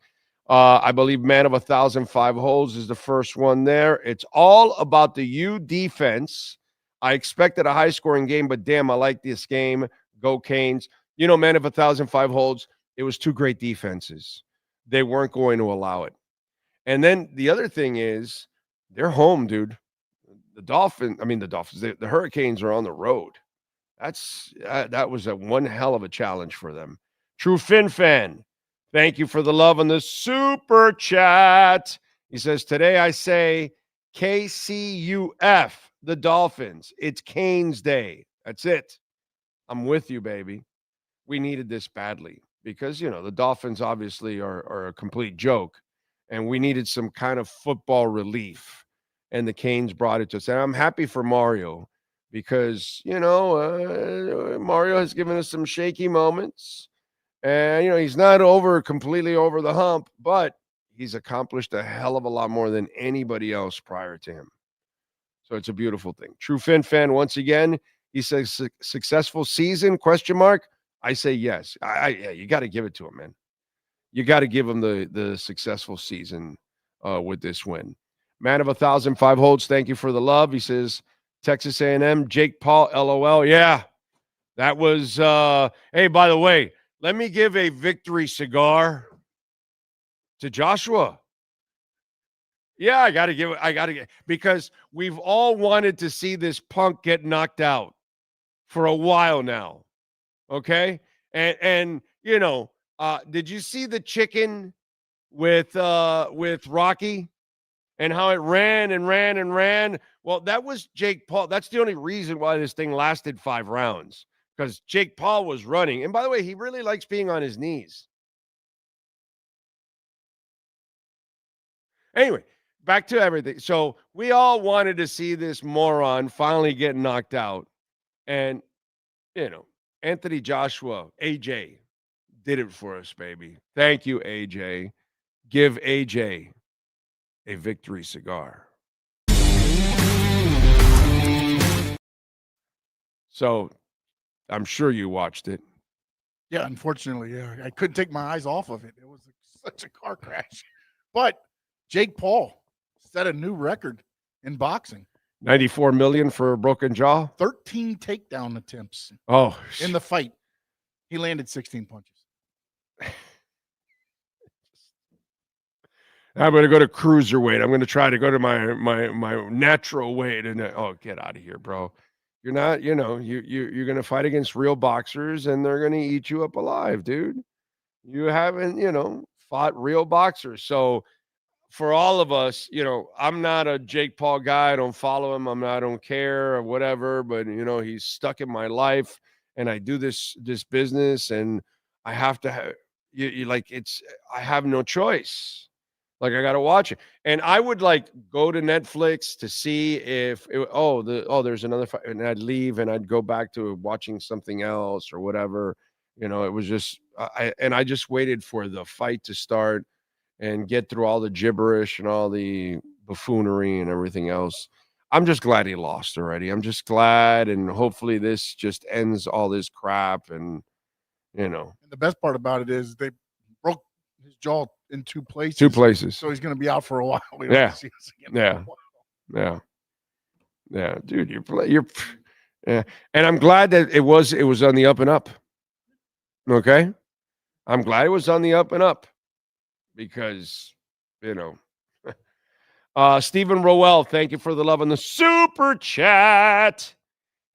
I believe Man of 1,005 Holes is the first one there. It's all about the U defense. I expected a high-scoring game, but, damn, I like this game. Go Canes. Man of 1,005 Holes, it was 2 great defenses. They weren't going to allow it. And then the other thing is they're home, dude. The Hurricanes are on the road. That was one hell of a challenge for them. True Fin Fan, thank you for the love on the Super Chat. He says, today I say KCUF, the Dolphins. It's Canes Day. That's it. I'm with you, baby. We needed this badly because, the Dolphins obviously are a complete joke, and we needed some kind of football relief. And the Canes brought it to us. And I'm happy for Mario because, Mario has given us some shaky moments. And, he's not completely over the hump, but he's accomplished a hell of a lot more than anybody else prior to him. So it's a beautiful thing. True Fin Fan, once again, he says, successful season, ? I say yes. You got to give it to him, man. You got to give him the successful season with this win. Man of 1,005 Holes, thank you for the love. He says, Texas A&M, Jake Paul, LOL. Yeah, that was, hey, by the way, let me give a victory cigar to Joshua. Yeah, I got to get, because we've all wanted to see this punk get knocked out for a while now. Okay? And did you see the chicken with Rocky? and how it ran and ran and ran. Well, that was Jake Paul. That's the only reason why this thing lasted 5 rounds, because Jake Paul was running. And by the way, he really likes being on his knees. Anyway, back to everything. So we all wanted to see this moron finally get knocked out. And, Anthony Joshua, AJ, did it for us, baby. Thank you, AJ. Give AJ a victory cigar. So I'm sure you watched it. Yeah, unfortunately, I couldn't take my eyes off of it. It was such a car crash. But Jake Paul set a new record in boxing. 94 million for a broken jaw. 13 takedown attempts. Oh, in the fight, he landed 16 punches. I'm going to go to cruiserweight. I'm going to try to go to my natural weight. And get out of here, bro. You're not, you're going to fight against real boxers, and they're going to eat you up alive, dude. You haven't, fought real boxers. So for all of us, I'm not a Jake Paul guy. I don't follow him. I don't care or whatever, but he's stuck in my life, and I do this business, and I have to have, I have no choice. Like, I got to watch it. And I would go to Netflix to see if there's another fight, and I'd leave and I'd go back to watching something else or whatever. It was just, I just waited for the fight to start and get through all the gibberish and all the buffoonery and everything else. I'm just glad he lost already. I'm just glad, and hopefully this just ends all this crap. And And the best part about it is they broke his jaw in 2 places. 2 places. So he's going to be out for a while. Yeah. Dude, you're yeah. And I'm glad that it was on the up and up. Okay. I'm glad it was on the up and up, because, Stephen Rowell, thank you for the love on the super chat.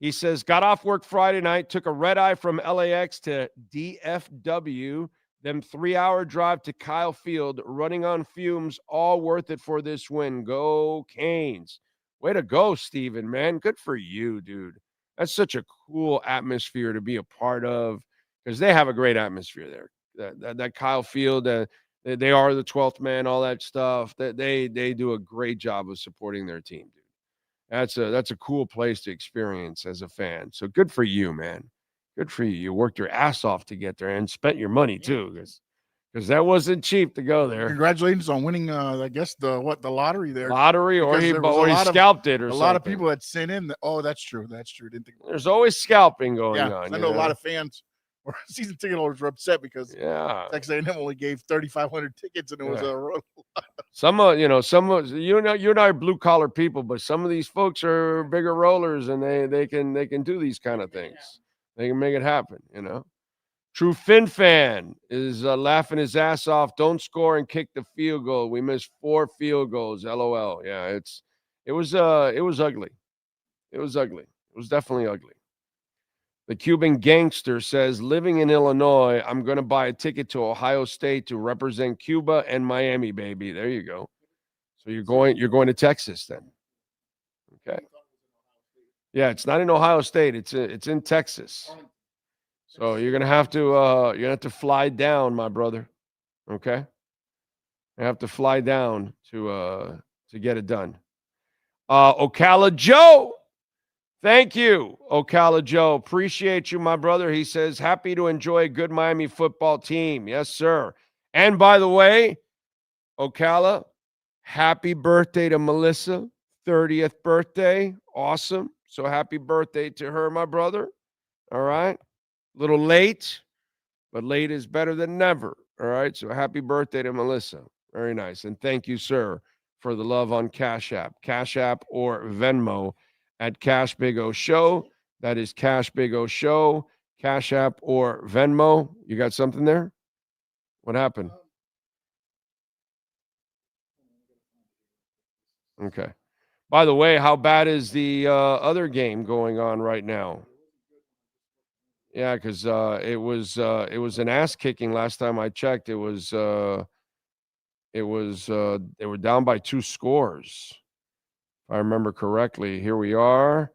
He says, got off work Friday night, took a red eye from LAX to DFW, then 3-hour drive to Kyle Field, running on fumes, all worth it for this win. Go Canes. Way to go, Steven, man. Good for you, dude. That's such a cool atmosphere to be a part of, because they have a great atmosphere there. That Kyle Field, they are the 12th man, all that stuff. They do a great job of supporting their team, dude. That's a cool place to experience as a fan. So good for you, man. Good for you. You worked your ass off to get there and spent your money too, because that wasn't cheap to go there. Congratulations on winning, I guess the lottery there. Lottery, or he scalped it, or a something. lot of people had sent in. That's true. That's true. Didn't think there's always scalping going on. I know a lot of fans or season ticket holders were upset because Texas A&M only gave 3,500 tickets, and it was a some you're not blue collar people, but some of these folks are bigger rollers, and they can do these kind of things. They can make it happen, True Fin fan is laughing his ass off. Don't score and kick the field goal. We missed 4 field goals. LOL. Yeah, it was ugly. It was ugly. It was definitely ugly. The Cuban gangster says, living in Illinois, I'm going to buy a ticket to Ohio State to represent Cuba and Miami, baby. There you go. So you're going to Texas then. Okay. Yeah, it's not in Ohio State. It's in Texas. So you're gonna have to fly down, my brother. Okay. You have to fly down to get it done. Ocala Joe. Thank you, Ocala Joe. Appreciate you, my brother. He says, happy to enjoy a good Miami football team. Yes, sir. And by the way, Ocala, happy birthday to Melissa. 30th birthday. Awesome. So happy birthday to her, my brother. All right. A little late, but late is better than never. All right. So happy birthday to Melissa. Very nice. And thank you, sir, for the love on Cash App. Cash App or Venmo at Cash Big O Show. That is Cash Big O Show. Cash App or Venmo. You got something there? What happened? Okay. By the way, how bad is the other game going on right now? Yeah, because it was an ass kicking last time I checked. It was It was they were down by 2 scores. If I remember correctly. Here we are.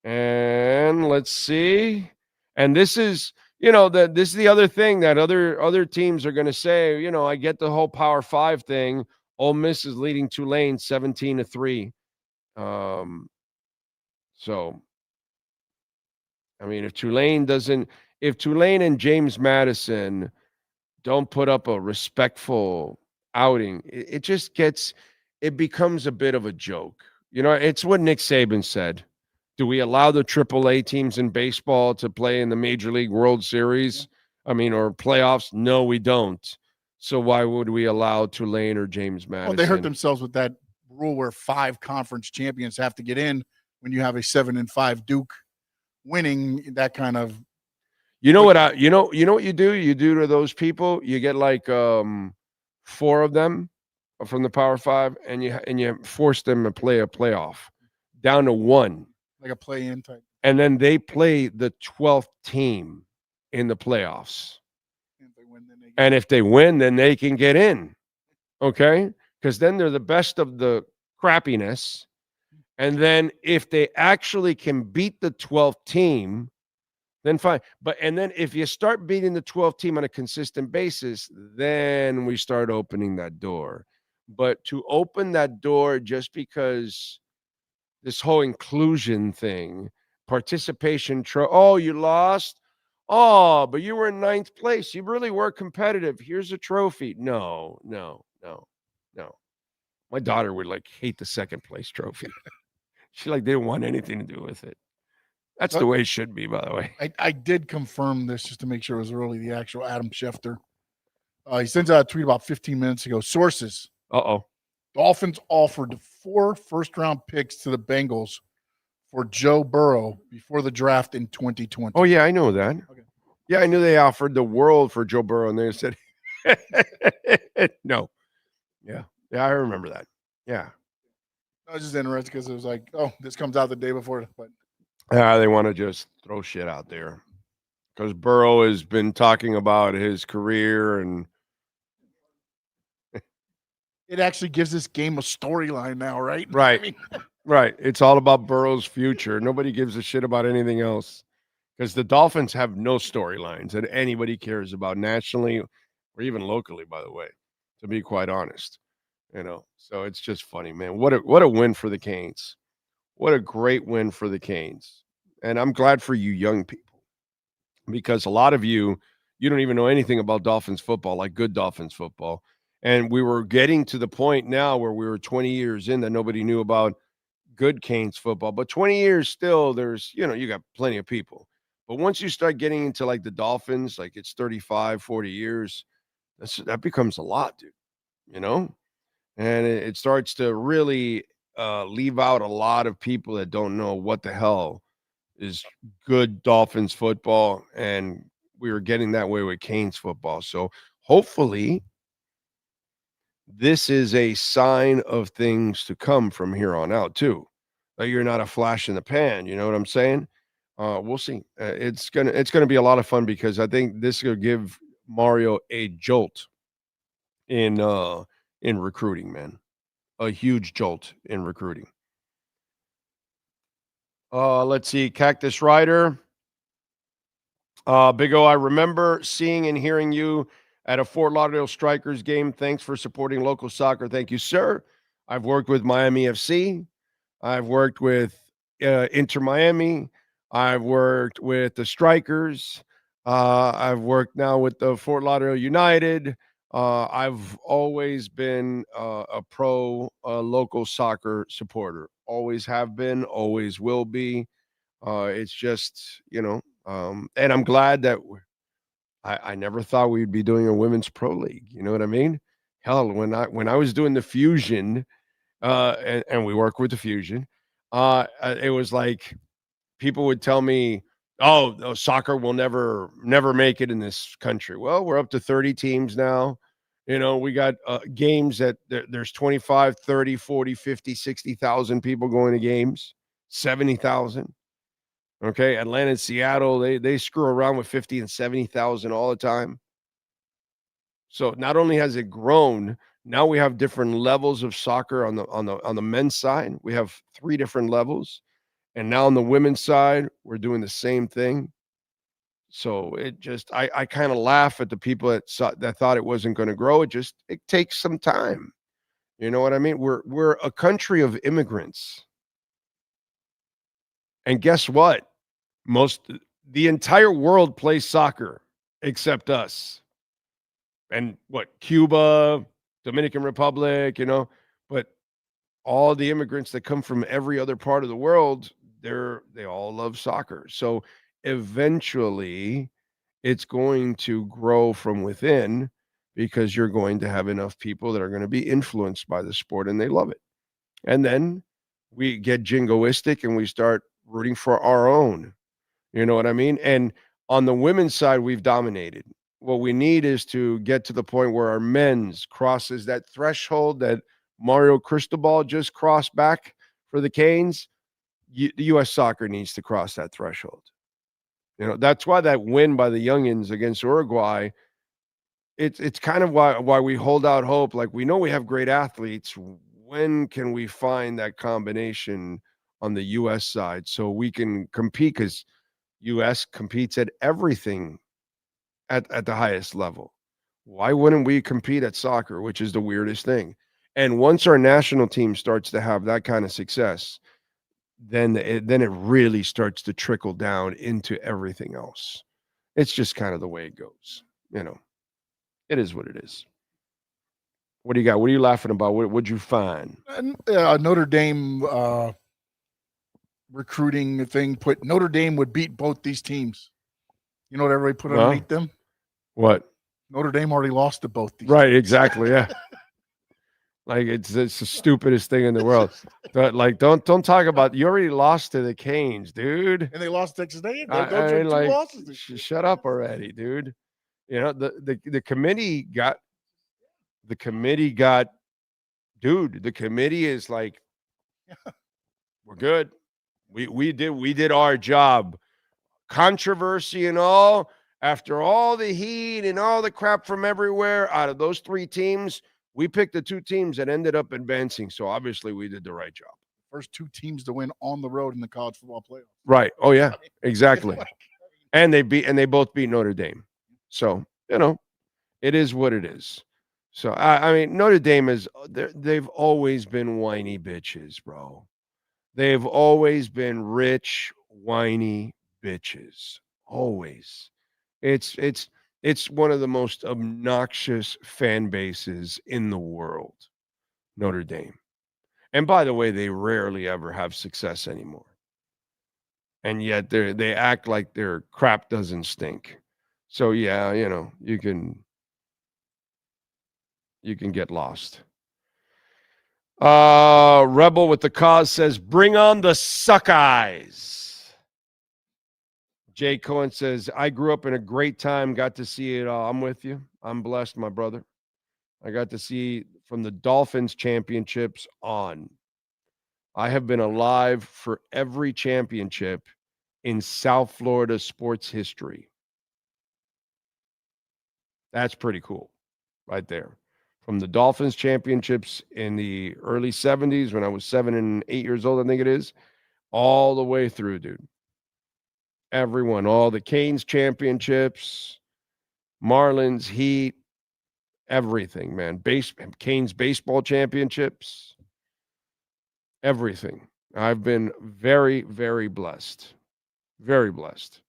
And let's see. And this is, this is the other thing that other teams are going to say, I get the whole Power 5 thing. Ole Miss is leading Tulane 17-3. So I mean, if Tulane and James Madison don't put up a respectful outing, it becomes a bit of a joke. It's what Nick Saban said. Do we allow the AAA teams in baseball to play in the Major League World Series? Or playoffs? No, we don't. So why would we allow Tulane or James Madison? Well, they hurt themselves with that rule where 5 conference champions have to get in when you have a 7-5 Duke winning that kind of. You know what you do? You do to those people, you get like 4 of them from the Power 5, and you force them to play a playoff down to 1. Like a play-in type. And then they play the 12th team in the playoffs. And if they win, then they can get in. Okay? Because then they're the best of the crappiness. And then if they actually can beat the 12th team, then fine. And then if you start beating the 12th team on a consistent basis, then we start opening that door. But to open that door just because this whole inclusion thing, participation, you lost? Oh, but you were in 9th place. You really were competitive. Here's a trophy. No. My daughter would hate the 2nd place trophy. She didn't want anything to do with it. That's the way it should be, by the way. I did confirm this just to make sure it was really the actual Adam Schefter. He sends out a tweet about 15 minutes ago. Sources. Dolphins offered 4 first-round picks to the Bengals for Joe Burrow before the draft in 2020. Oh, yeah, I know that. Okay. Yeah, I knew they offered the world for Joe Burrow, and they said, no. Yeah, I remember that. Yeah. I was just interested because it was like, this comes out the day before. But they want to just throw shit out there because Burrow has been talking about his career and it actually gives this game a storyline now, right? Right. Right. It's all about Burrow's future. Nobody gives a shit about anything else because the Dolphins have no storylines that anybody cares about nationally or even locally, by the way, to be quite honest. So it's just funny, man. What a win for the Canes. What a great win for the Canes. And I'm glad for you young people because a lot of you don't even know anything about Dolphins football, like good Dolphins football. And we were getting to the point now where we were 20 years in that nobody knew about good Canes football. But 20 years still, there's, you got plenty of people. But once you start getting into the Dolphins, it's 35, 40 years, that becomes a lot, dude, And it starts to really leave out a lot of people that don't know what the hell is good Dolphins football. And we were getting that way with Canes football. So hopefully this is a sign of things to come from here on out too. That you're not a flash in the pan. You know what I'm saying? We'll see. It's gonna be a lot of fun because I think this will give Mario a jolt in recruiting, man. A huge jolt in recruiting. Let's see. Cactus Rider. Big O, I remember seeing and hearing you at a Fort Lauderdale Strikers game. Thanks for supporting local soccer. Thank you, sir. I've worked with Miami FC. I've worked with Inter Miami. I've worked with the Strikers. I've worked now with the Fort Lauderdale United. I've always been a pro local soccer supporter. Always have been, always will be. It's just, and I'm glad that I never thought we'd be doing a women's pro league. You know what I mean? Hell, when I was doing the Fusion, and we work with the Fusion, it was like people would tell me, oh, soccer will never make it in this country. Well, we're up to 30 teams now. We got games that there's 25, 30, 40, 50, 60,000 people going to games, 70,000. Okay, Atlanta and Seattle, they screw around with 50 and 70,000 all the time. So not only has it grown Now we have different levels of soccer on the men's side. We have 3 different levels. And now on the women's side, we're doing the same thing. So it just I kind of laugh at the people that thought it wasn't going to grow. It takes some time. You know what I mean? We're a country of immigrants. And guess what? The entire world plays soccer except us. And what? Cuba, Dominican Republic, but all the immigrants that come from every other part of the world, they all love soccer. So eventually it's going to grow from within because you're going to have enough people that are going to be influenced by the sport and they love it. And then we get jingoistic and we start rooting for our own. You know what I mean? And on the women's side, we've dominated. What we need is to get to the point where our men's crosses that threshold that Mario Cristobal just crossed back for the Canes. The U.S. soccer needs to cross that threshold. That's why that win by the youngins against Uruguay, it's kind of why we hold out hope. Like, we know we have great athletes. When can we find that combination on the U.S. side so we can compete? Because U.S. competes at everything at the highest level. Why wouldn't we compete at soccer, which is the weirdest thing? And once our national team starts to have that kind of success, then it really starts to trickle down into everything else. It's just kind of the way it goes. It is what it is. What do you got? What are you laughing about? What'd you find? Notre Dame recruiting thing put Notre Dame would beat both these teams. You know what everybody put underneath them? What? Notre Dame already lost to both these Right, teams. exactly, yeah. Like, it's the stupidest thing in the world. But, like, don't talk about, you already lost to the Canes, dude. And they lost Texas A&M. Those are 2 losses. Shut up already, dude. The committee got dude, the committee is like, we're good. We did our job. Controversy and all, after all the heat and all the crap from everywhere, out of those 3 teams, we picked the 2 teams that ended up advancing. So obviously we did the right job. First 2 teams to win on the road in the college football playoffs. Right. Oh yeah, exactly. And they both beat Notre Dame. So, it is what it is. So I mean, Notre Dame they've always been whiny bitches, bro. They've always been rich, whiny bitches. Always. It's one of the most obnoxious fan bases in the world, Notre Dame. And by the way, they rarely ever have success anymore. And yet they act like their crap doesn't stink. So yeah, you can get lost. Rebel with the cause says, bring on the Suckeyes. Jay Cohen says, I grew up in a great time, got to see it all. I'm with you. I'm blessed, my brother. I got to see from the Dolphins championships on. I have been alive for every championship in South Florida sports history. That's pretty cool right there. From the Dolphins championships in the early 70s when I was 7 and 8 years old, I think it is, all the way through, dude. Everyone, all the Canes championships, Marlins, Heat, everything, man. Canes baseball championships, everything. I've been very, very blessed. Very blessed.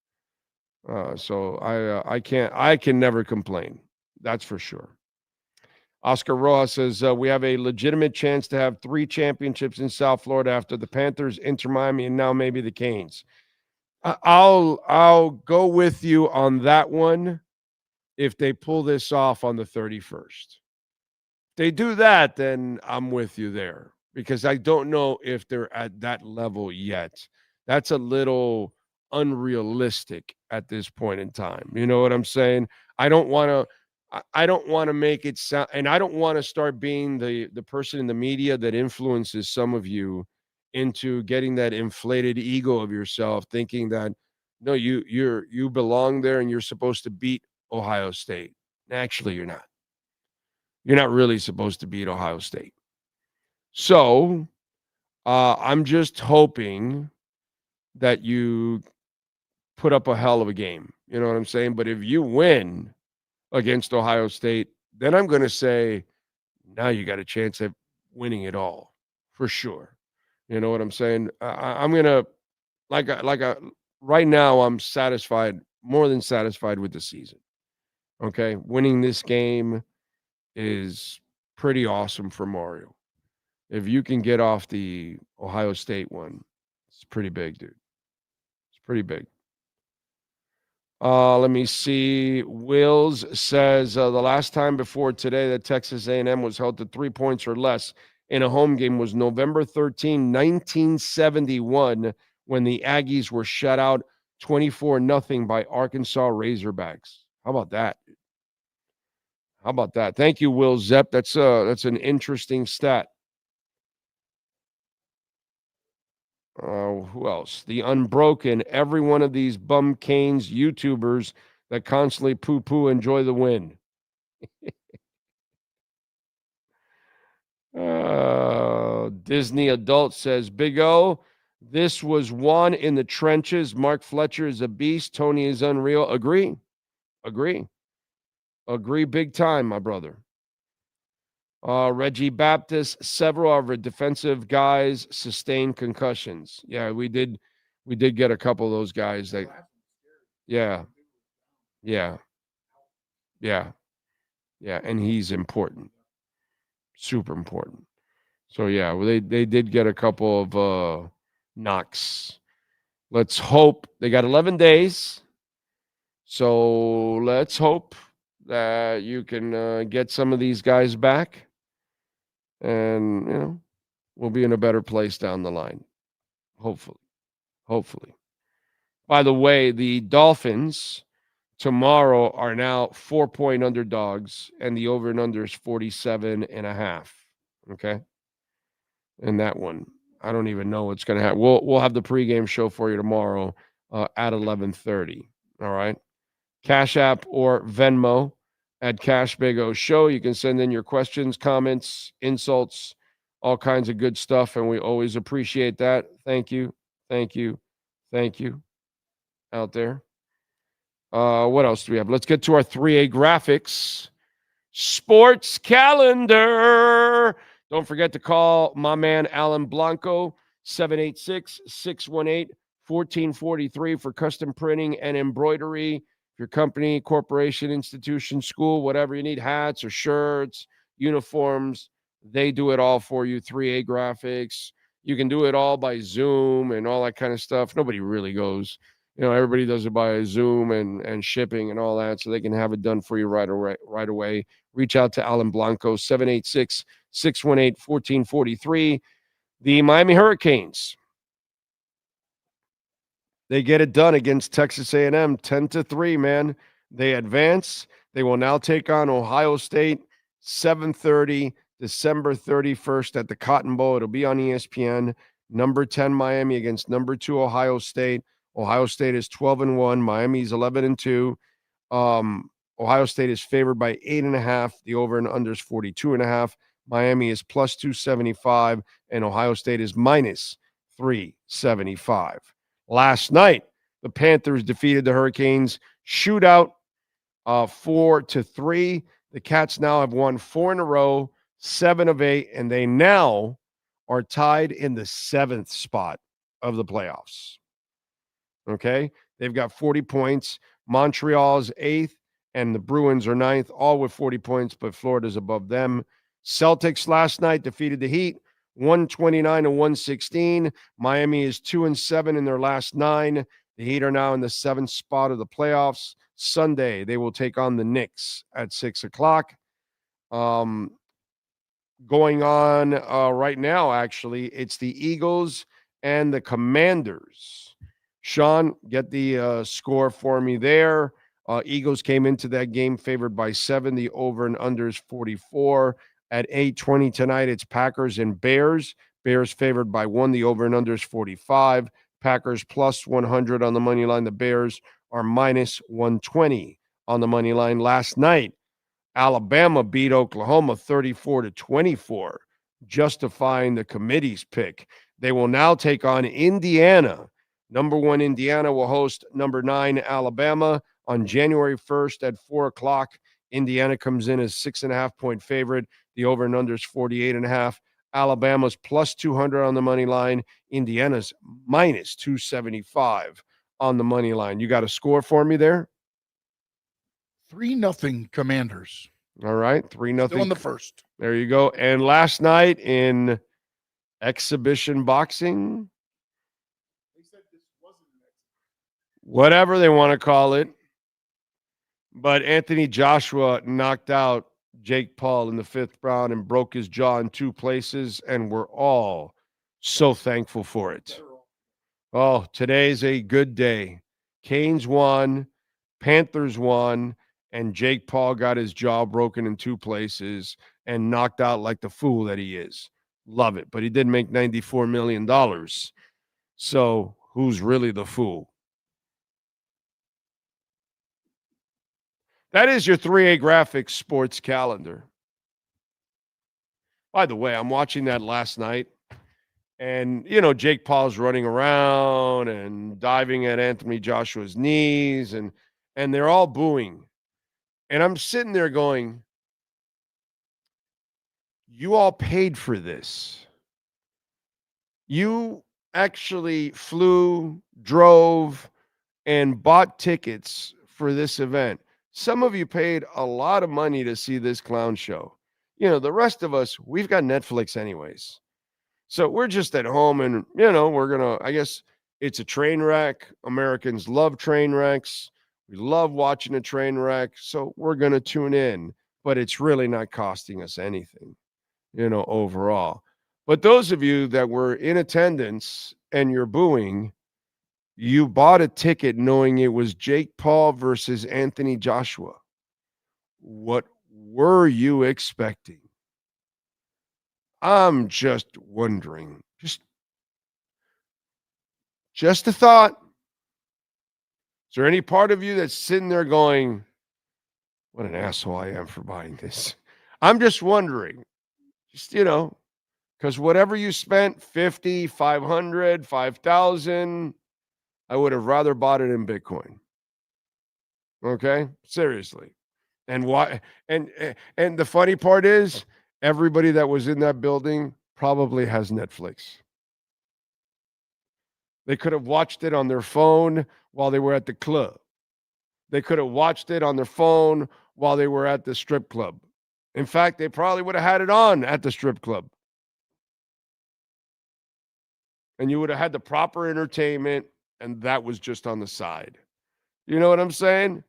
So I can never complain. That's for sure. Oscar Rojas says, we have a legitimate chance to have 3 championships in South Florida after the Panthers, Inter Miami, and now maybe the Canes. I'll go with you on that one if they pull this off on the 31st. If they do that, then I'm with you there because I don't know if they're at that level yet. That's a little unrealistic at this point in time. You know what I'm saying? I don't want to make it sound, and I don't want to start being the person in the media that influences some of you into getting that inflated ego of yourself, thinking that no, you belong there and you're supposed to beat Ohio State. Actually, you're not. You're not really supposed to beat Ohio State. So I'm just hoping that you put up a hell of a game. You know what I'm saying? But if you win against Ohio State, then I'm going to say, now you got a chance at winning it all for sure. You know what I'm saying? I'm going to, right now, I'm satisfied, more than satisfied with the season. Okay. Winning this game is pretty awesome for Mario. If you can get off the Ohio State one, it's pretty big, dude. It's pretty big. Let me see. Wills says the last time before today that Texas A&M was held to 3 points or less in a home game was November 13, 1971, when the Aggies were shut out 24-0 by Arkansas Razorbacks. How about that? How about that? Thank you, Will Zepp. That's an interesting stat. Who else? The Unbroken. Every one of these bum canes YouTubers that constantly poo-poo enjoy the win. Disney Adult says, Big O, this was one in the trenches. Mark Fletcher is a beast. Tony is unreal. Agree big time, my brother. Reggie Baptist, several of our defensive guys sustained concussions. Yeah, we did get a couple of those guys that, yeah, and he's important, super important. So yeah, well, they did get a couple of knocks. Let's hope they got 11 days. So let's hope that you can get some of these guys back. And, we'll be in a better place down the line. Hopefully. By the way, the Dolphins tomorrow are now 4-point underdogs, and the over and under is 47.5. Okay. And that one, I don't even know what's going to happen. We'll have the pregame show for you tomorrow at 11:30. All right. Cash App or Venmo at Cash Big O Show. You can send in your questions, comments, insults, all kinds of good stuff, and we always appreciate that. Thank you out there. What else do we have? Let's get to our 3A graphics. Sports calendar. Don't forget to call my man Alan Blanco, 786-618-1443 for custom printing and embroidery. Your company, corporation, institution, school, whatever you need, hats or shirts, uniforms, they do it all for you. 3A graphics. You can do it all by Zoom and all that kind of stuff. Nobody really goes. Everybody does it by Zoom and shipping and all that, so they can have it done for you right away. Reach out to Alan Blanco, 786-618-1443. The Miami Hurricanes. They get it done against Texas A&M, 10-3, man. They advance. They will now take on Ohio State, 7:30, December 31st at the Cotton Bowl. It'll be on ESPN. Number 10 Miami against number 2 Ohio State. Ohio State is 12-1. Miami's 11-2. Ohio State is favored by 8.5. The over and under is 42.5. Miami is plus 275, and Ohio State is minus 375. Last night, the Panthers defeated the Hurricanes shootout 4-3. The Cats now have won 4 in a row, 7 of 8, and they now are tied in the 7th spot of the playoffs. Okay? They've got 40 points. Montreal is 8th, and the Bruins are 9th, all with 40 points, but Florida's above them. Celtics last night defeated the Heat 129-116. Miami is 2-7 in their last 9. The Heat are now in the 7th spot of the playoffs. Sunday, they will take on the Knicks at 6 o'clock. Going on right now, actually, it's the Eagles and the Commanders. Sean, get the score for me there. Eagles came into that game favored by 7. The over and under is 44. At 8:20 tonight, it's Packers and Bears. Bears favored by 1. The over and under is 45. Packers plus 100 on the money line. The Bears are minus 120 on the money line. Last night, Alabama beat Oklahoma 34-24, justifying the committee's pick. They will now take on Indiana. Number 1 Indiana will host number 9 Alabama on January 1st at 4 o'clock. Indiana comes in as 6.5-point favorite. The over and under is 48.5. Alabama's plus 200 on the money line. Indiana's minus 275 on the money line. You got a score for me there? 3-0 Commanders. All right, 3-0. Still in the first. There you go. And last night in exhibition boxing, whatever they want to call it, but Anthony Joshua knocked out Jake Paul in the 5th round and broke his jaw in 2 places, and we're all so thankful for it. Oh, today's a good day. Canes won, Panthers won, and Jake Paul got his jaw broken in 2 places and knocked out like the fool that he is. Love it. But he did make $94 million. So who's really the fool? That is your 3A Graphics sports calendar. By the way, I'm watching that last night. And, Jake Paul's running around and diving at Anthony Joshua's knees. And they're all booing. And I'm sitting there going, you all paid for this. You actually flew, drove, and bought tickets for this event. Some of you paid a lot of money to see this clown show. The rest of us, we've got Netflix anyways. So we're just at home and, I guess it's a train wreck. Americans love train wrecks. We love watching a train wreck. So we're going to tune in, but it's really not costing us anything, overall. But those of you that were in attendance and you're booing, you bought a ticket knowing it was Jake Paul versus Anthony Joshua. What were you expecting? I'm just wondering. Just a thought. Is there any part of you that's sitting there going, what an asshole I am for buying this? I'm just wondering. Because whatever you spent, 50, 500, 5,000, I would have rather bought it in Bitcoin. Okay? Seriously. And why? And the funny part is, everybody that was in that building probably has Netflix. They could have watched it on their phone while they were at the club. They could have watched it on their phone while they were at the strip club. In fact, they probably would have had it on at the strip club. And you would have had the proper entertainment, and that was just on the side. You know what I'm saying?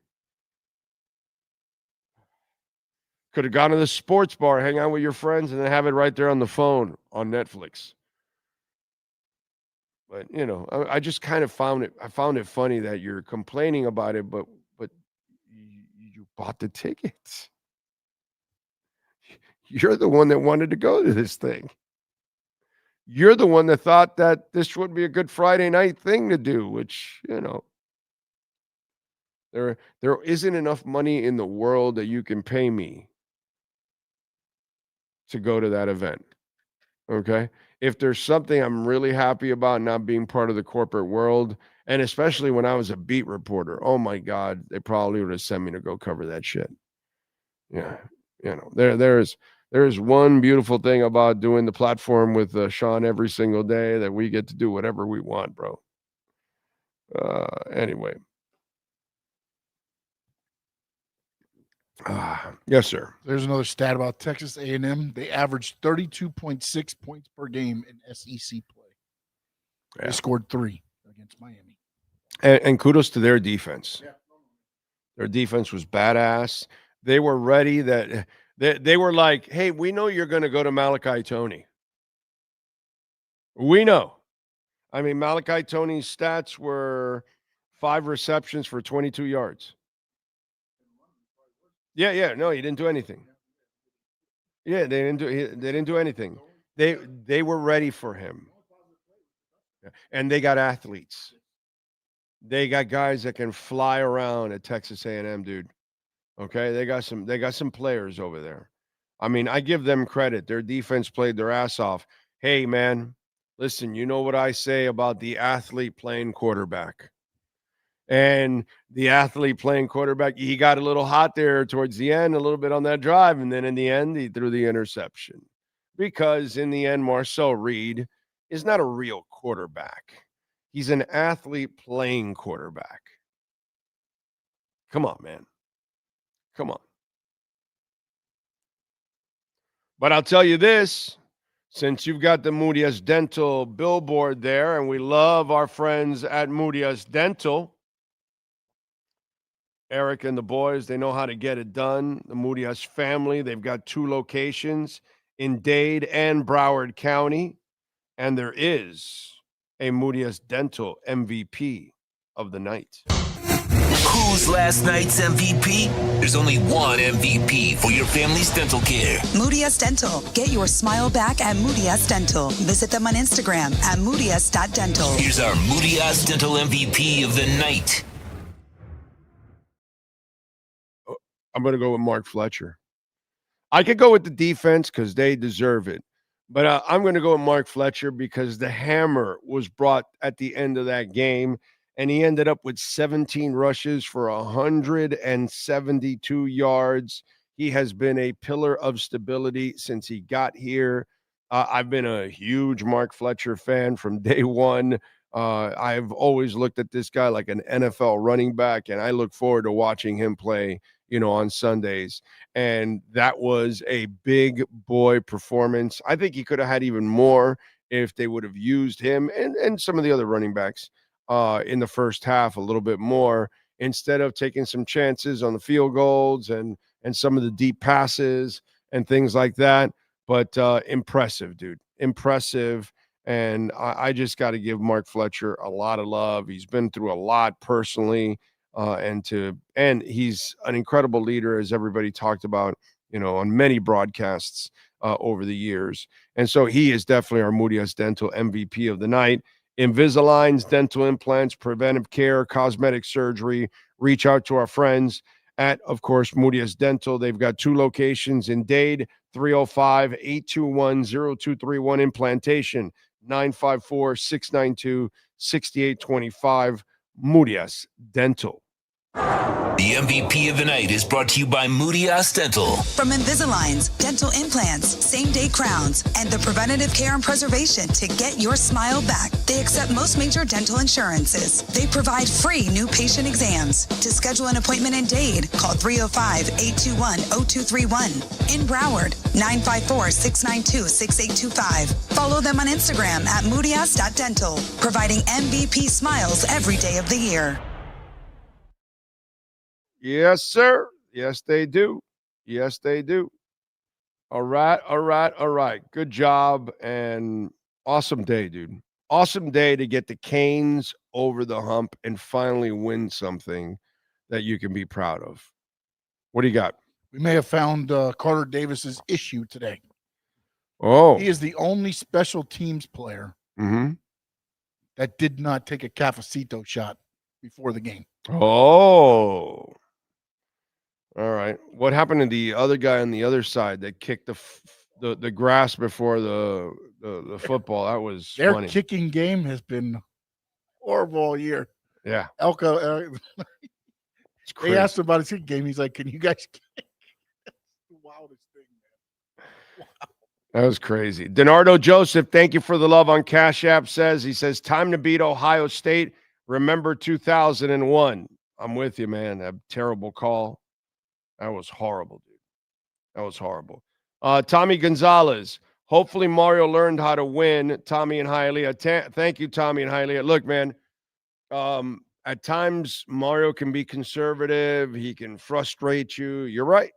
Could have gone to the sports bar, hang out with your friends, and then have it right there on the phone on Netflix. But, I just kind of found it funny that you're complaining about it, but you bought the tickets. You're the one that wanted to go to this thing. You're the one that thought that this would be a good Friday night thing to do, which, there isn't enough money in the world that you can pay me to go to that event. Okay? If there's something I'm really happy about not being part of the corporate world, and especially when I was a beat reporter, oh my God, they probably would have sent me to go cover that shit. Yeah. There's one beautiful thing about doing the platform with Sean every single day, that we get to do whatever we want, bro. Anyway. Yes, sir. There's another stat about Texas A&M. They averaged 32.6 points per game in SEC play. Yeah. They scored 3 against Miami. And kudos to their defense. Yeah. Their defense was badass. They were ready. They were like, hey, we know you're going to go to Malachi Toney. We know. I mean, Malachi Toney's stats were 5 receptions for 22 yards. Yeah. No, he didn't do anything. Yeah, they didn't do anything. They were ready for him. And they got athletes. They got guys that can fly around at Texas A&M, dude. Okay, they got some players over there. I mean, I give them credit. Their defense played their ass off. Hey, man, listen, you know what I say about the athlete playing quarterback. And the athlete playing quarterback, he got a little hot there towards the end, a little bit on that drive. And then in the end, he threw the interception. Because in the end, Marcel Reed is not a real quarterback. He's an athlete playing quarterback. Come on, man. Come on. But I'll tell you this, since you've got the Moody's Dental billboard there, and we love our friends at Moody's Dental, Eric and the boys, they know how to get it done. The Moody's family, they've got 2 locations in Dade and Broward County, and there is a Moody's Dental MVP of the night. Who's last night's MVP? There's only one MVP for your family's dental care. Moody's Dental. Get your smile back at Moody's Dental. Visit them on Instagram at moodys.dental. Here's our Moody's Dental MVP of the night. I'm going to go with Mark Fletcher. I could go with the defense because they deserve it. But I'm going to go with Mark Fletcher because the hammer was brought at the end of that game, and he ended up with 17 rushes for 172 yards. He has been a pillar of stability since he got here. I've been a huge Mark Fletcher fan from day one. I've always looked at this guy like an NFL running back, and I look forward to watching him play, on Sundays. And that was a big boy performance. I think he could have had even more if they would have used him and some of the other running backs in the first half a little bit more, instead of taking some chances on the field goals and some of the deep passes and things like that. But impressive, dude. Impressive. And I just got to give Mark Fletcher a lot of love. He's been through a lot personally. And he's an incredible leader, as everybody talked about, on many broadcasts over the years. And so he is definitely our Moody's Dental MVP of the night. Invisaligns, dental implants, preventive care, cosmetic surgery. Reach out to our friends at, of course, Moody's Dental. They've got 2 locations in Dade, 305-821-0231 implantation, 954-692-6825. Moody's Dental. The MVP of the night is brought to you by Moody's Dental. From Invisaligns, dental implants, same-day crowns, and the preventative care and preservation to get your smile back. They accept most major dental insurances. They provide free new patient exams. To schedule an appointment in Dade, call 305-821-0231. In Broward, 954-692-6825. Follow them on Instagram at moodys.dental, providing MVP smiles every day of the year. Yes, sir. Yes, they do. Yes, they do. All right. Good job and awesome day, dude. Awesome day to get the Canes over the hump and finally win something that you can be proud of. What do you got? We may have found Carter Davis's issue today. Oh. He is the only special teams player that did not take a Cafecito shot before the game. Oh. All right. What happened to the other guy on the other side that kicked the grass before the football? That was their funny. Kicking game has been horrible all year. Yeah. Elko, they asked him about his kicking game. He's like, "Can you guys kick?" That's the wildest thing, man. Wow. That was crazy. Denardo Joseph, thank you for the love on Cash App. He says, time to beat Ohio State. Remember 2001. I'm with you, man. That terrible call. That was horrible, dude. That was horrible. Tommy Gonzalez. Hopefully Mario learned how to win. Tommy and Hialeah. Thank you, Tommy and Hialeah. Look, man, at times Mario can be conservative. He can frustrate you. You're right.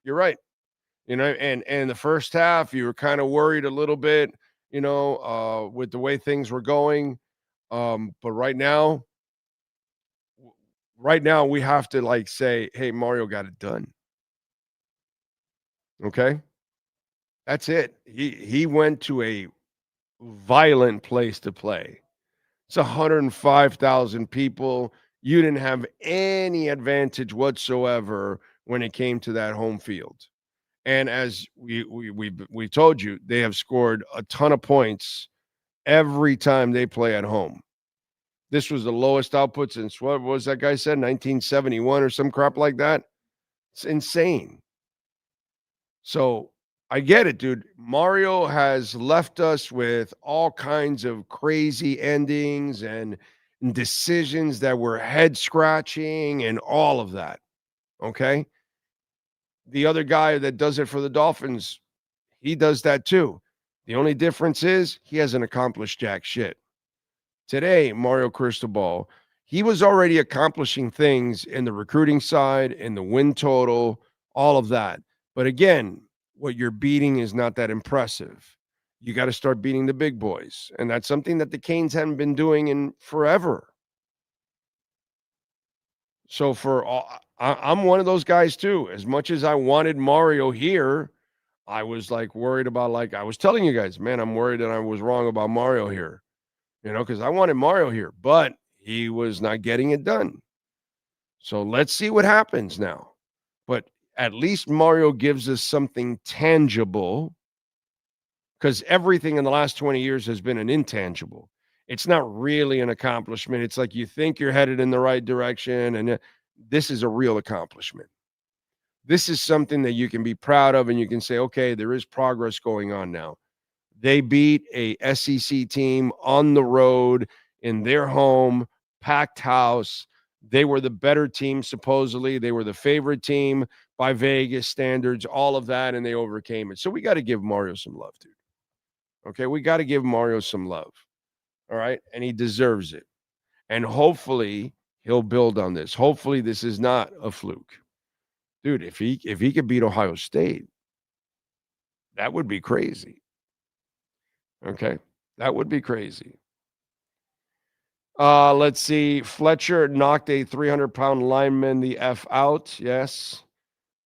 And the first half, you were kind of worried a little bit, with the way things were going. But right now we have to say, hey, Mario got it done. Okay. That's it. He went to a violent place to play. It's 105,000 people. You didn't have any advantage whatsoever when it came to that home field. And as we told you, they have scored a ton of points every time they play at home. This was the lowest output since, what was that guy said, 1971 or some crap like that? It's insane. So I get it, dude. Mario has left us with all kinds of crazy endings and decisions that were head scratching and all of that. Okay. The other guy that does it for the Dolphins, he does that too. The only difference is he hasn't accomplished jack shit. Today, Mario Cristobal, he was already accomplishing things in the recruiting side, in the win total, all of that. But again, what you're beating is not that impressive. You got to start beating the big boys. And that's something that the Canes haven't been doing in forever. So I'm one of those guys too. As much as I wanted Mario here, I was like worried about, like I was telling you guys, man, I'm worried that I was wrong about Mario here. Because I wanted Mario here, but he was not getting it done. So let's see what happens now. But at least Mario gives us something tangible, because everything in the last 20 years has been an intangible. It's not really an accomplishment. It's like you think you're headed in the right direction, and this is a real accomplishment. This is something that you can be proud of, and you can say, okay, there is progress going on now. They beat a SEC team on the road in their home, packed house. They were the better team, supposedly. They were the favorite team by Vegas standards, all of that, and they overcame it. So we got to give Mario some love, dude. Okay, we got to give Mario some love. All right, and he deserves it. And hopefully he'll build on this. Hopefully this is not a fluke. Dude, if he could beat Ohio State, that would be crazy. Okay, that would be crazy. Let's see. Fletcher knocked a 300-pound lineman the F out. Yes.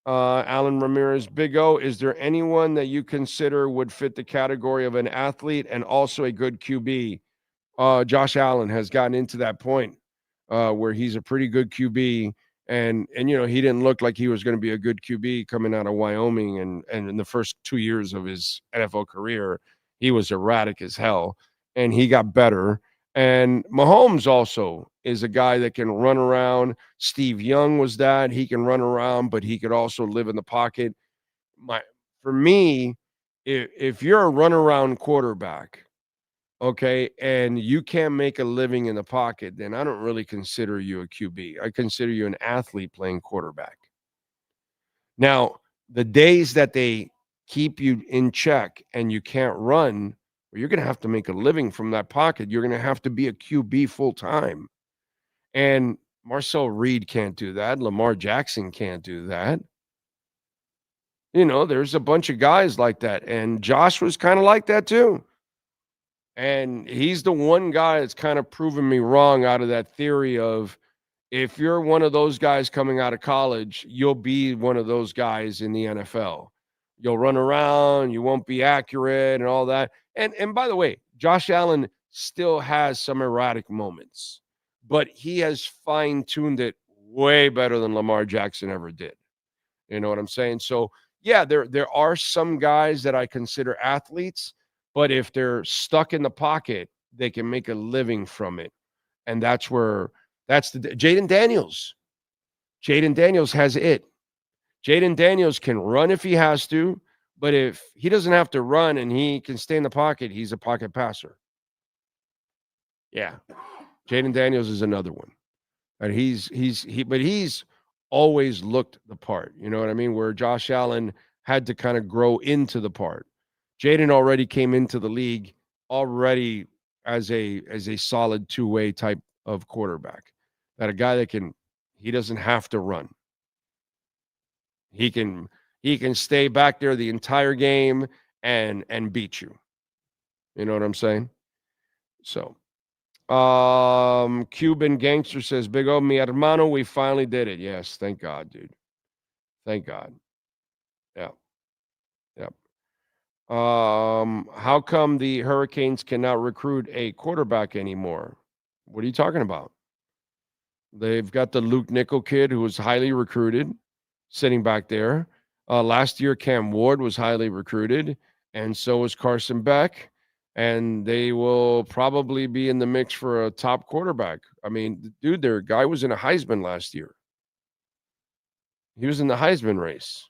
Alan Ramirez, Big O, is there anyone that you consider would fit the category of an athlete and also a good QB? Josh Allen has gotten into that point where he's a pretty good QB. And he didn't look like he was going to be a good QB coming out of Wyoming. And in the first 2 years of his NFL career, he was erratic as hell, and he got better. And Mahomes also is a guy that can run around. Steve Young was that. He can run around, but he could also live in the pocket. For me, if you're a runaround quarterback, okay, and you can't make a living in the pocket, then I don't really consider you a QB. I consider you an athlete playing quarterback. Now, the days that they keep you in check and you can't run, well, you're going to have to make a living from that pocket. You're going to have to be a QB full time. And Marcel Reed can't do that. Lamar Jackson can't do that. There's a bunch of guys like that. And Josh was kind of like that too. And he's the one guy that's kind of proven me wrong out of that theory of, if you're one of those guys coming out of college, you'll be one of those guys in the NFL. You'll run around, you won't be accurate and all that. And by the way, Josh Allen still has some erratic moments, but he has fine-tuned it way better than Lamar Jackson ever did. You know what I'm saying? So, yeah, there are some guys that I consider athletes, but if they're stuck in the pocket, they can make a living from it. And that's the Jaden Daniels. Jaden Daniels has it. Jaden Daniels can run if he has to, but if he doesn't have to run and he can stay in the pocket, he's a pocket passer. Yeah. Jaden Daniels is another one. And he's always looked the part. You know what I mean? Where Josh Allen had to kind of grow into the part. Jaden already came into the league already as a solid two-way type of quarterback. That a guy that he doesn't have to run. He can stay back there the entire game and beat you. You know what I'm saying? So, Cuban Gangster says, Big O, mi hermano, we finally did it. Yes, thank God, dude. Thank God. Yeah. Yep. How come the Hurricanes cannot recruit a quarterback anymore? What are you talking about? They've got the Luke Nickel kid who was highly recruited. sitting back there. Last year, Cam Ward was highly recruited, and so was Carson Beck. And they will probably be in the mix for a top quarterback. I mean, dude, their guy was in a Heisman last year. He was in the Heisman race.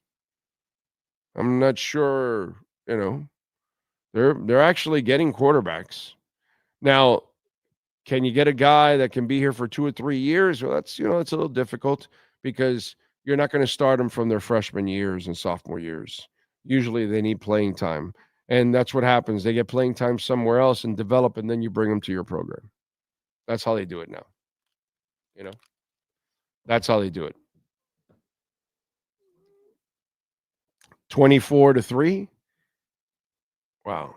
I'm not sure, they're actually getting quarterbacks. Now, can you get a guy that can be here for 2 or 3 years? Well, that's, it's a little difficult because you're not going to start them from their freshman years and sophomore years. Usually they need playing time. And that's what happens. They get playing time somewhere else and develop, and then you bring them to your program. That's how they do it now. That's how they do it. 24-3. Wow.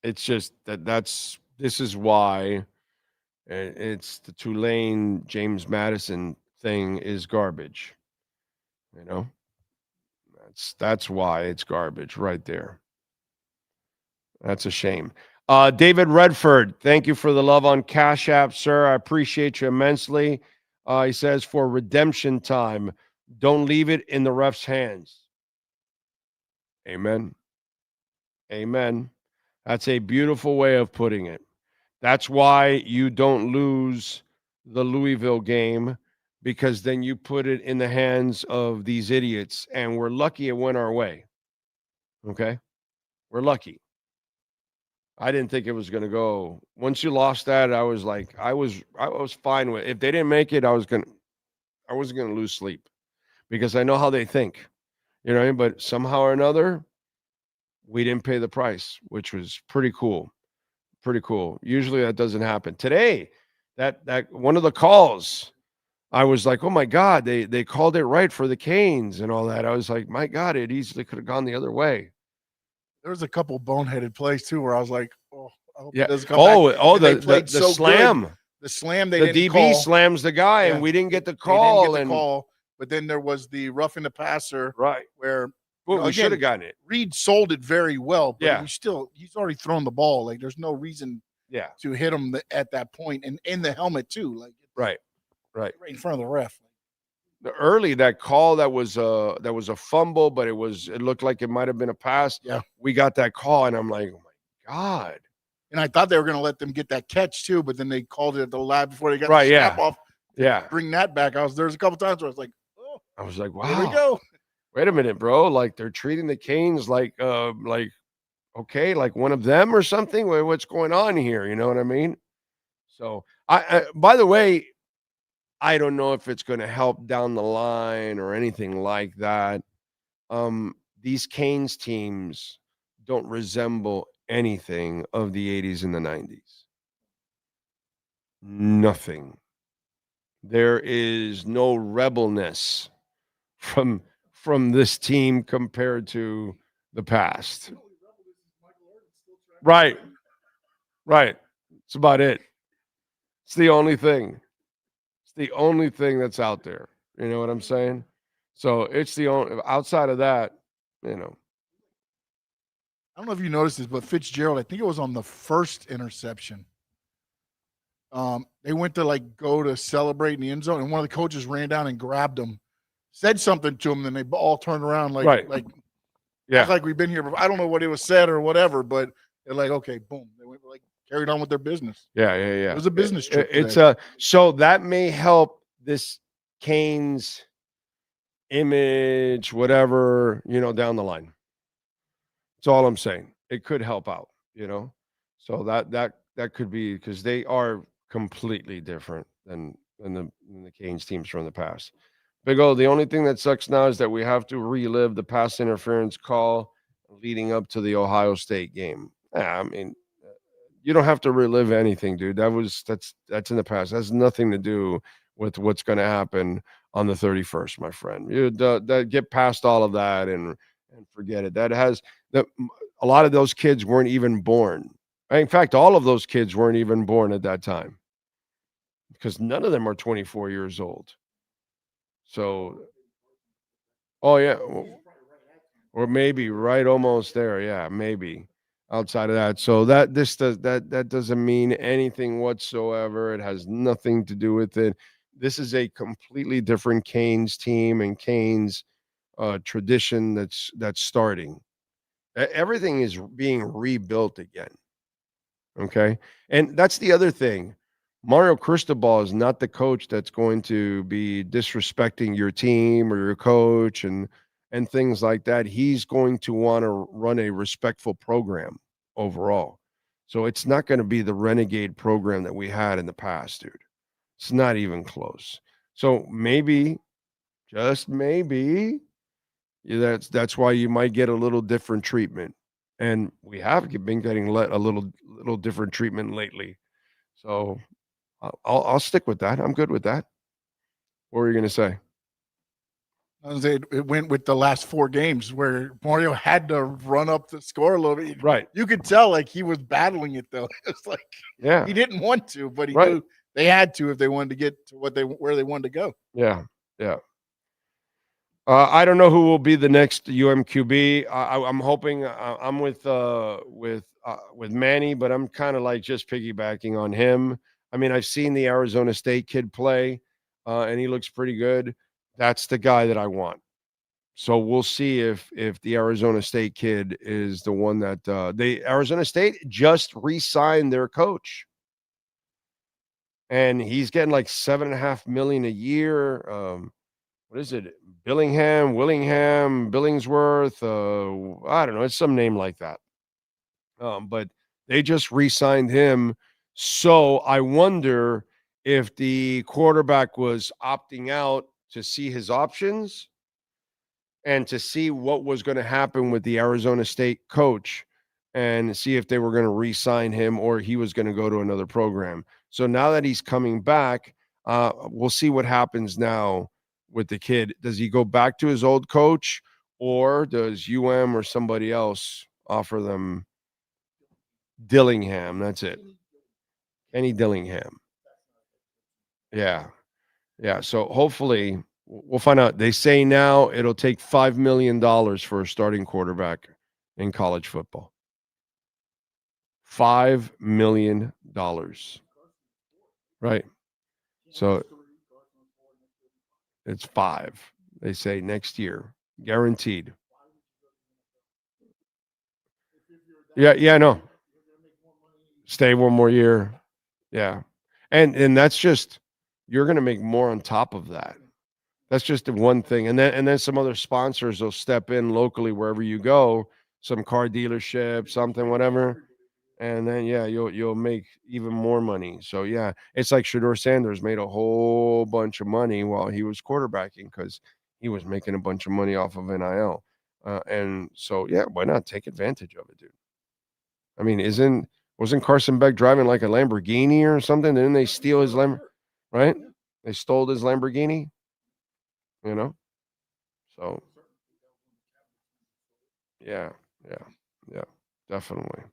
It's just this is why it's the Tulane James Madison thing is garbage. That's why it's garbage right there. That's a shame. David Redford, thank you for the love on Cash App, sir. I appreciate you immensely. He says, for redemption time, don't leave it in the ref's hands. Amen. Amen. That's a beautiful way of putting it. That's why you don't lose the Louisville game, because then you put it in the hands of these idiots, and we're lucky it went our way. Okay? We're lucky. I didn't think it was going to go. Once you lost that, I was like, I was fine with it. If they didn't make it, I wasn't going to lose sleep, because I know how they think. But somehow or another, we didn't pay the price, which was pretty cool. Pretty cool. Usually that doesn't happen. Today, that one of the calls, I was like, oh my God, they called it right for the Canes and all that. I was like, my God, it easily could have gone the other way. There was a couple boneheaded plays too where I was like, oh, I hope yeah. it doesn't come back. The slam. Good. The slam the DB call. Slams the guy, and we didn't get the call. But then there was the roughing the passer, right? Where we should have gotten it. Reed sold it very well, but yeah, he's already thrown the ball. Like there's no reason, to hit him at that point, and in the helmet too. Like right in front of the ref. Early that call that was a fumble, but it looked like it might have been a pass. Yeah, we got that call, and I'm like, oh my God. And I thought they were going to let them get that catch too, but then they called it at the lab before they got the snap off. Yeah, bring that back. There's a couple times where I was like, wow, here we go. Wait a minute, bro. Like they're treating the Canes like okay, like one of them or something. What's going on here? You know what I mean? So I by the way, I don't know if it's going to help down the line or anything like that. These Canes teams don't resemble anything of the 80s and the 90s. Nothing. There is no rebelness from this team compared to the past. Right. It's about it. It's the only thing. It's the only thing that's out there. You know what I'm saying? So it's the only, outside of that, I don't know if you noticed this, but Fitzgerald, I think it was on the first interception. They went to go to celebrate in the end zone, and one of the coaches ran down and grabbed him, said something to him, and they all turned around like we've been here before. I don't know what it was said or whatever, but they're like, okay, boom. They went carried on with their business. Yeah. It was a business trip. So that may help this Canes image, whatever, down the line. That's all I'm saying. It could help out, So that could be, because they are completely different than the Canes teams from the past. Big O, the only thing that sucks now is that we have to relive the pass interference call leading up to the Ohio State game. I mean, you don't have to relive anything, dude. That's in the past. That has nothing to do with what's going to happen on the 31st, my friend. You get past all of that and forget it. A lot of those kids weren't even born. In fact, all of those kids weren't even born at that time, because none of them are 24 years old. So, or maybe right almost there. Yeah, maybe outside of that. So that doesn't mean anything whatsoever. It has nothing to do with it. This is a completely different Canes team and Canes tradition that's starting. Everything is being rebuilt again. Okay. And that's the other thing. Mario Cristobal is not the coach that's going to be disrespecting your team or your coach and things like that. He's going to want to run a respectful program overall. So it's not going to be the renegade program that we had in the past, dude. It's not even close. So maybe, just maybe, that's why you might get a little different treatment. And we have been getting a little different treatment lately. So I'll stick with that. I'm good with that. What were you going to say? It went with the last 4 games where Mario had to run up the score a little bit. Right. You could tell like he was battling it though. It's like he didn't want to, but he knew they had to if they wanted to get to where they wanted to go. Yeah. Yeah. I don't know who will be the next UMQB. I'm hoping I'm with Manny, but I'm kind of like just piggybacking on him. I mean, I've seen the Arizona State kid play, and he looks pretty good. That's the guy that I want. So we'll see if the Arizona State kid is the one that Arizona State just re-signed their coach, and he's getting like $7.5 million a year. What is it? Willingham, Billingsworth. I don't know. It's some name like that. But they just re-signed him. So I wonder if the quarterback was opting out to see his options and to see what was going to happen with the Arizona State coach and see if they were going to re-sign him or he was going to go to another program. So now that he's coming back, we'll see what happens now with the kid. Does he go back to his old coach or does UM or somebody else offer them Dillingham? That's it. Kenny Dillingham. Yeah. Yeah. So hopefully we'll find out. They say now it'll take $5 million for a starting quarterback in college football. $5 million. Right. So it's 5. They say next year, guaranteed. Yeah, no. Stay one more year. Yeah. And that's just, you're going to make more on top of that. That's just the one thing. And then some other sponsors will step in locally wherever you go, some car dealership, something, whatever. And then, yeah, you'll make even more money. So, yeah, it's like Shedeur Sanders made a whole bunch of money while he was quarterbacking because he was making a bunch of money off of NIL. And so, yeah, why not take advantage of it, dude? I mean, wasn't Carson Beck driving like a Lamborghini or something? Didn't they steal his Lamborghini? Right? They stole his Lamborghini, you know? So, yeah, definitely.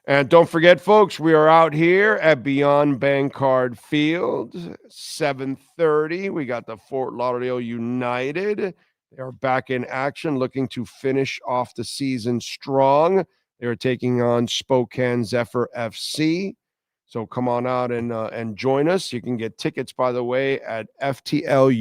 And don't forget, folks, we are out here at Beyond Bankcard Field, 7:30. We got the Fort Lauderdale United. They are back in action, looking to finish off the season strong. They are taking on Spokane Zephyr FC. So come on out and join us. You can get tickets, by the way, at ftlutd.com.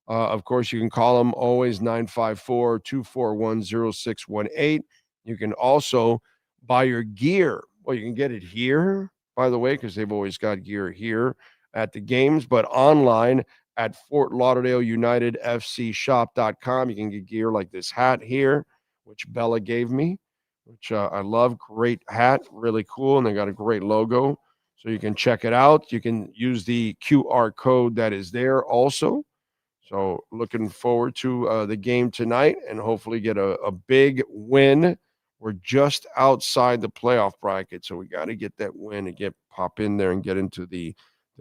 Of course, you can call them always 954-241-0618. You can also buy your gear. Well, you can get it here, by the way, because they've always got gear here at the games, but online at Fort Lauderdale United FC shop.com. You can get gear like this hat here, which Bella gave me, which I love. Great hat, really cool. And they got a great logo. So you can check it out. You can use the QR code that is there also. So looking forward to the game tonight and hopefully get a big win. We're just outside the playoff bracket, so we got to get that win and pop in there and get into the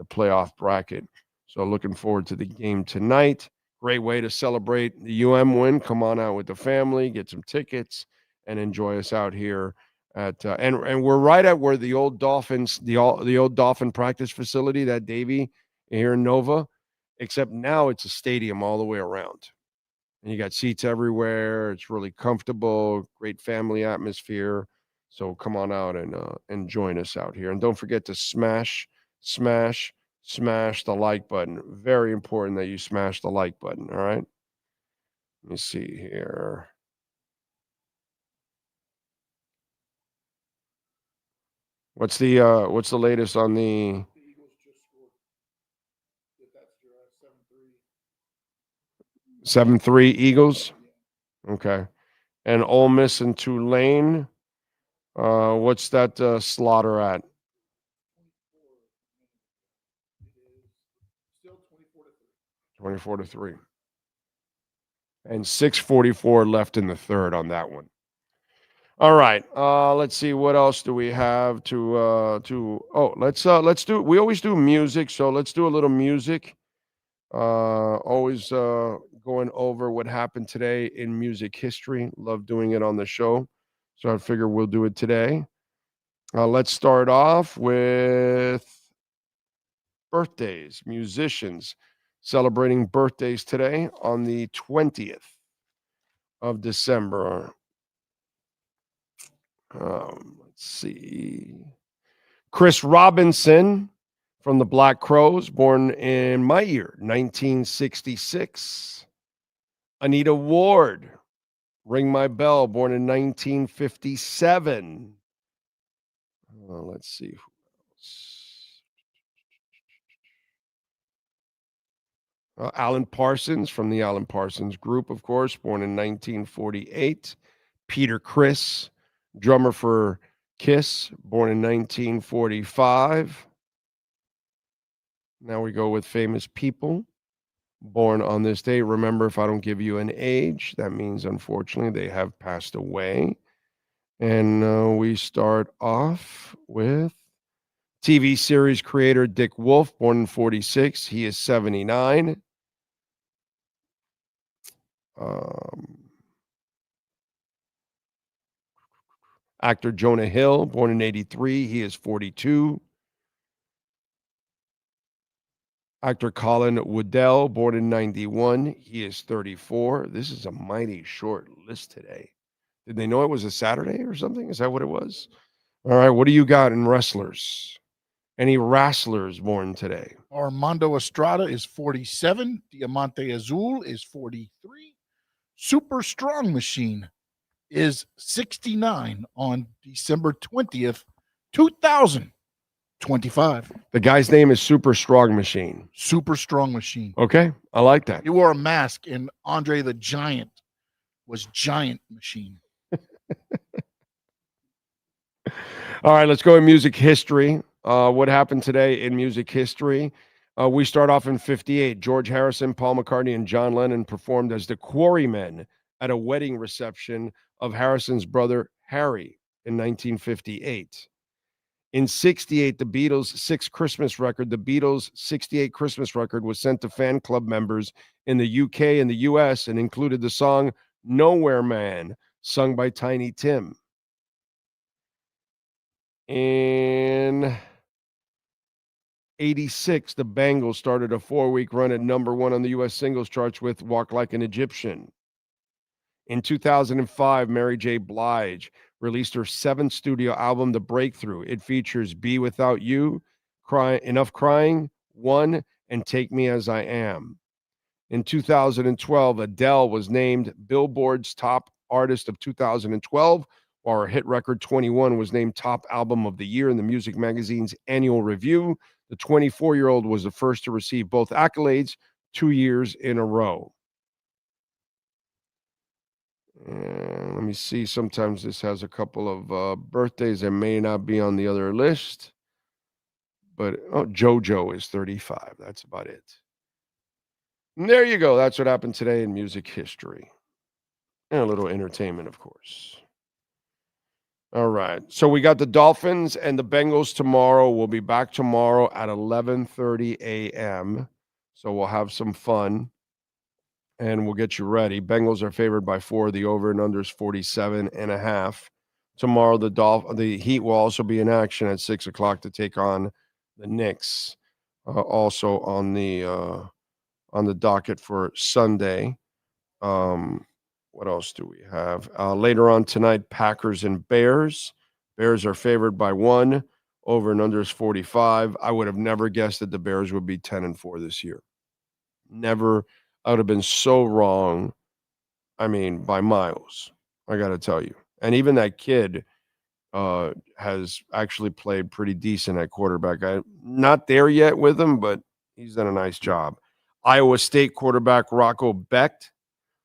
playoff bracket. So looking forward to the game tonight. Great way to celebrate the UM win. Come on out with the family, get some tickets, and enjoy us out here at and we're right at where the old Dolphins, the old Dolphin practice facility, that Davie here in Nova, except now it's a stadium all the way around. And you got seats everywhere. It's really comfortable, great family atmosphere. So come on out and join us out here. And don't forget to smash smash the like button. Very important that you smash the like button. All right. Let me see here. What's the latest on the 7-3 Eagles? Okay. And Ole Miss and Tulane. What's that slaughter at? 24-3. And 6:44 left in the third on that one. All right. Let's see, what else do we have let's do, we always do music, so let's do a little music. Always going over what happened today in music history. Love doing it on the show. So I figure we'll do it today. Let's start off with birthdays, musicians celebrating birthdays today on the 20th of December. Let's see. Chris Robinson from the Black Crowes, born in my year, 1966. Anita Ward, Ring My Bell, born in 1957. Let's see who else. Alan Parsons from the Alan Parsons Group, of course, born in 1948. Peter Criss, drummer for Kiss, born in 1945. Now we go with famous people born on this day. Remember, if I don't give you an age, that means, unfortunately, they have passed away. And we start off with TV series creator Dick Wolf, born in 46. He is 79. Actor Jonah Hill, born in 83. He is 42. Actor Colin Woodell, born in 91. He is 34. This is a mighty short list today. Did they know it was a Saturday or something? Is that what it was? All right. What do you got in wrestlers? Any wrestlers born today? Armando Estrada is 47. Diamante Azul is 43. Super Strong Machine is 69 on December 20th, 2025. The guy's name is Super Strong Machine. Super Strong Machine. Okay. I like that. He wore a mask, and Andre the Giant was Giant Machine. All right, let's go in music history. What happened today in music history? We start off in 58. George Harrison, Paul McCartney, and John Lennon performed as the Quarrymen at a wedding reception of Harrison's brother Harry in 1958. In 68, the Beatles' sixth Christmas record, the Beatles' 68 Christmas record, was sent to fan club members in the UK and the US and included the song Nowhere Man, sung by Tiny Tim. In 86, the Bangles started a 4-week run at number one on the U.S. singles charts with Walk Like an Egyptian. In 2005, Mary J. Blige released her seventh studio album, The Breakthrough. It features Be Without You, Enough Crying, One, and Take Me As I Am. In 2012, Adele was named Billboard's Top Artist of 2012, while her hit record 21 was named Top Album of the Year in the Music Magazine's annual review. The 24-year-old was the first to receive both accolades 2 years in a row. And let me see. Sometimes this has a couple of birthdays that may not be on the other list. But JoJo is 35. That's about it. And there you go. That's what happened today in music history. And a little entertainment, of course. All right. So we got the Dolphins and the Bengals tomorrow. We'll be back tomorrow at 11:30 a.m. So we'll have some fun. And we'll get you ready. Bengals are favored by 4. The over and under is 47.5. Tomorrow, the Heat will also be in action at 6 o'clock to take on the Knicks. Also on the docket for Sunday. What else do we have? Later on tonight, Packers and Bears. Bears are favored by 1. Over and under is 45. I would have never guessed that the Bears would be 10-4 this year. Never. I would have been so wrong. I mean, by miles, I got to tell you. And even that kid has actually played pretty decent at quarterback. I'm not there yet with him, but he's done a nice job. Iowa State quarterback Rocco Becht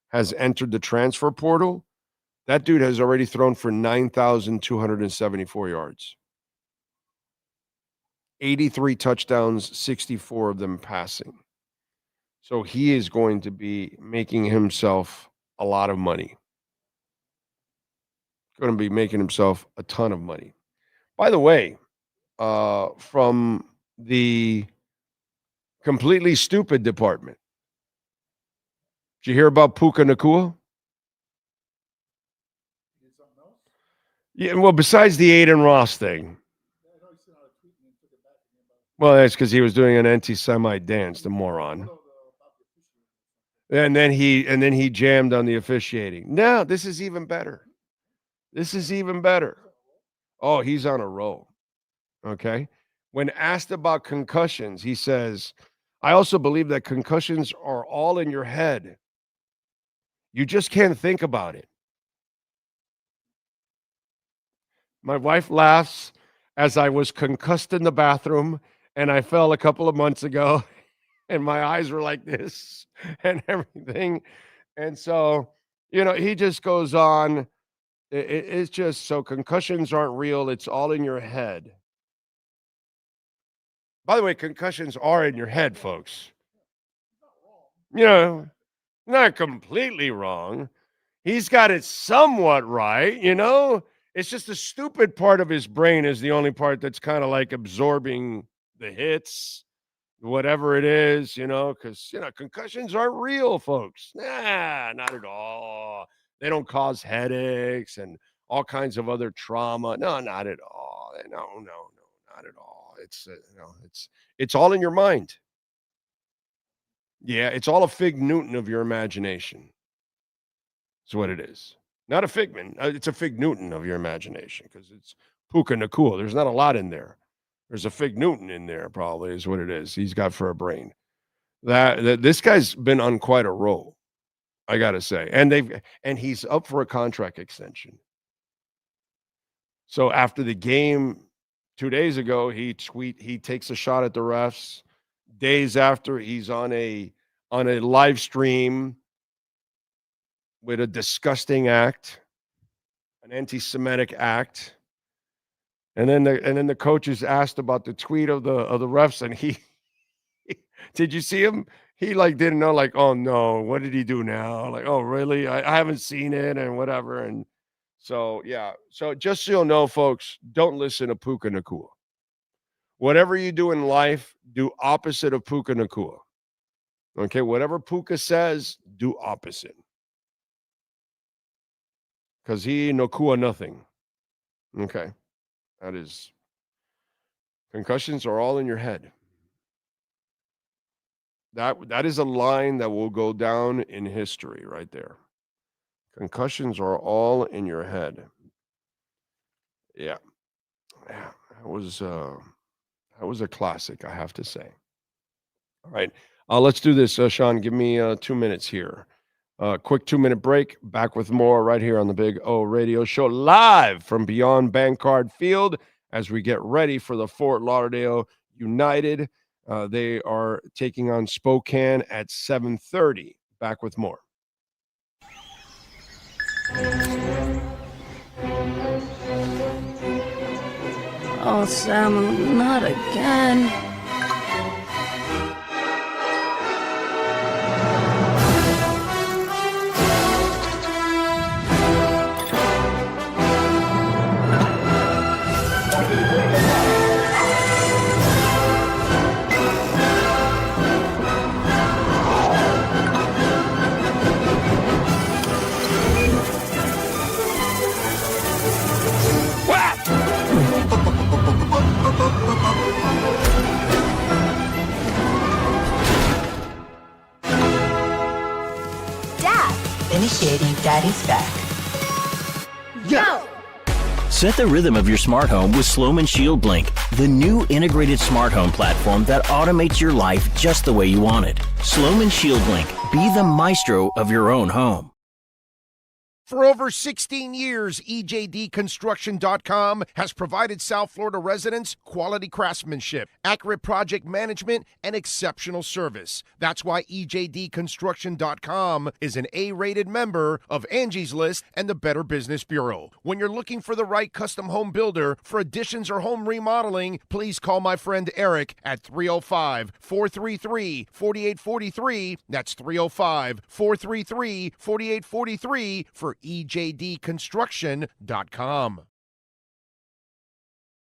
has entered the transfer portal. That dude has already thrown for 9,274 yards. 83 touchdowns, 64 of them passing. So he is going to be making himself a lot of money. Going to be making himself a ton of money. By the way, from the completely stupid department, did you hear about Puka Nacua? Yeah, well, besides the Aiden Ross thing. Well, that's because he was doing an anti-Semite dance, the moron. And then he jammed on the officiating. No, this is even better. This is even better. Oh, he's on a roll. Okay. When asked about concussions, he says, I also believe that concussions are all in your head. You just can't think about it. My wife laughs as I was concussed in the bathroom and I fell a couple of months ago and my eyes were like this and everything. And so, he just goes on. It's just so concussions aren't real. It's all in your head. By the way, concussions are in your head, folks. Not completely wrong. He's got it somewhat right, It's just the stupid part of his brain is the only part that's kind of like absorbing the hits, whatever it is, because, concussions aren't real, folks. Nah, not at all. They don't cause headaches and all kinds of other trauma. No, not at all. No, not at all. It's all in your mind. Yeah, it's all a fig Newton of your imagination. That's what it is. Not a figment. It's a fig Newton of your imagination because it's Puka Nacua. There's not a lot in there. There's a fig Newton in there, probably, is what it is. He's got for a brain. That this guy's been on quite a roll, I gotta say, and he's up for a contract extension. So after the game 2 days ago, he takes a shot at the refs. Days after, he's on a live stream with a disgusting act, an anti-Semitic act, and then the coaches asked about the tweet of the refs, and he did you see him? He didn't know, oh no, what did he do now? Oh really? I haven't seen it and whatever. And so yeah. So just so you'll know, folks, don't listen to Puka Nacua. Whatever you do in life, do opposite of Puka Nacua. Okay, whatever Puka says, do opposite. Because he Nacua nothing. Okay. That is, concussions are all in your head. That is a line that will go down in history right there. Concussions are all in your head. Yeah. That was a classic, I have to say. All right. Let's do this, Sean. Give me 2 minutes here. Quick 2-minute break. Back with more right here on the Big O Radio Show, live from Beyond Bankcard Field as we get ready for the Fort Lauderdale United. They are taking on Spokane at 7:30. Back with more. Oh, Sam, not again. Initiating Daddy's back. Go! Set the rhythm of your smart home with Sloman Shield Blink, the new integrated smart home platform that automates your life just the way you want it. Sloman Shield Blink. Be the maestro of your own home. For over 16 years, EJDconstruction.com has provided South Florida residents quality craftsmanship, accurate project management, and exceptional service. That's why EJDconstruction.com is an A-rated member of Angie's List and the Better Business Bureau. When you're looking for the right custom home builder for additions or home remodeling, please call my friend Eric at 305-433-4843. That's 305-433-4843 for EJDconstruction.com.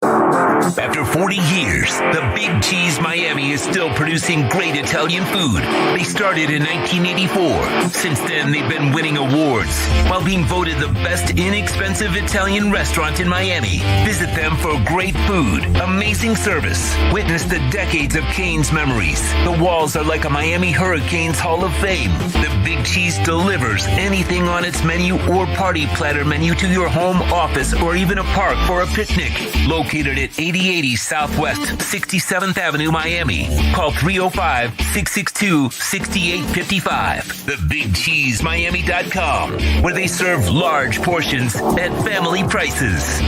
After 40 years, the Big Cheese Miami is still producing great Italian food. They started in 1984. Since then, they've been winning awards while being voted the best inexpensive Italian restaurant in Miami. Visit them for great food, amazing service. Witness the decades of Cane's memories. The walls are like a Miami Hurricanes Hall of Fame. The Big Cheese delivers anything on its menu or party platter menu to your home, office, or even a park for a picnic. Located at 8080 Southwest 67th Avenue, Miami. Call 305-662-6855. TheBigCheeseMiami.com, where they serve large portions at family prices.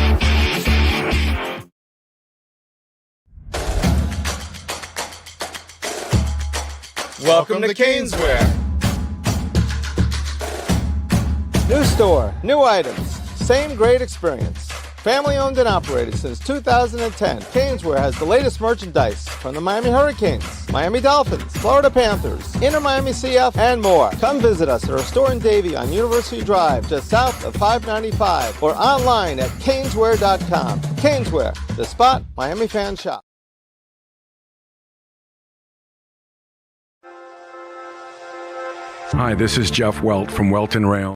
Welcome to Caneswear. New store, new items, same great experience. Family owned and operated since 2010, Caneswear has the latest merchandise from the Miami Hurricanes, Miami Dolphins, Florida Panthers, Inter Miami CF, and more. Come visit us at our store in Davie on University Drive, just south of 595, or online at caneswear.com. Caneswear, the spot Miami fans shop. Hi, this is Jeff Welt from Welton Rail.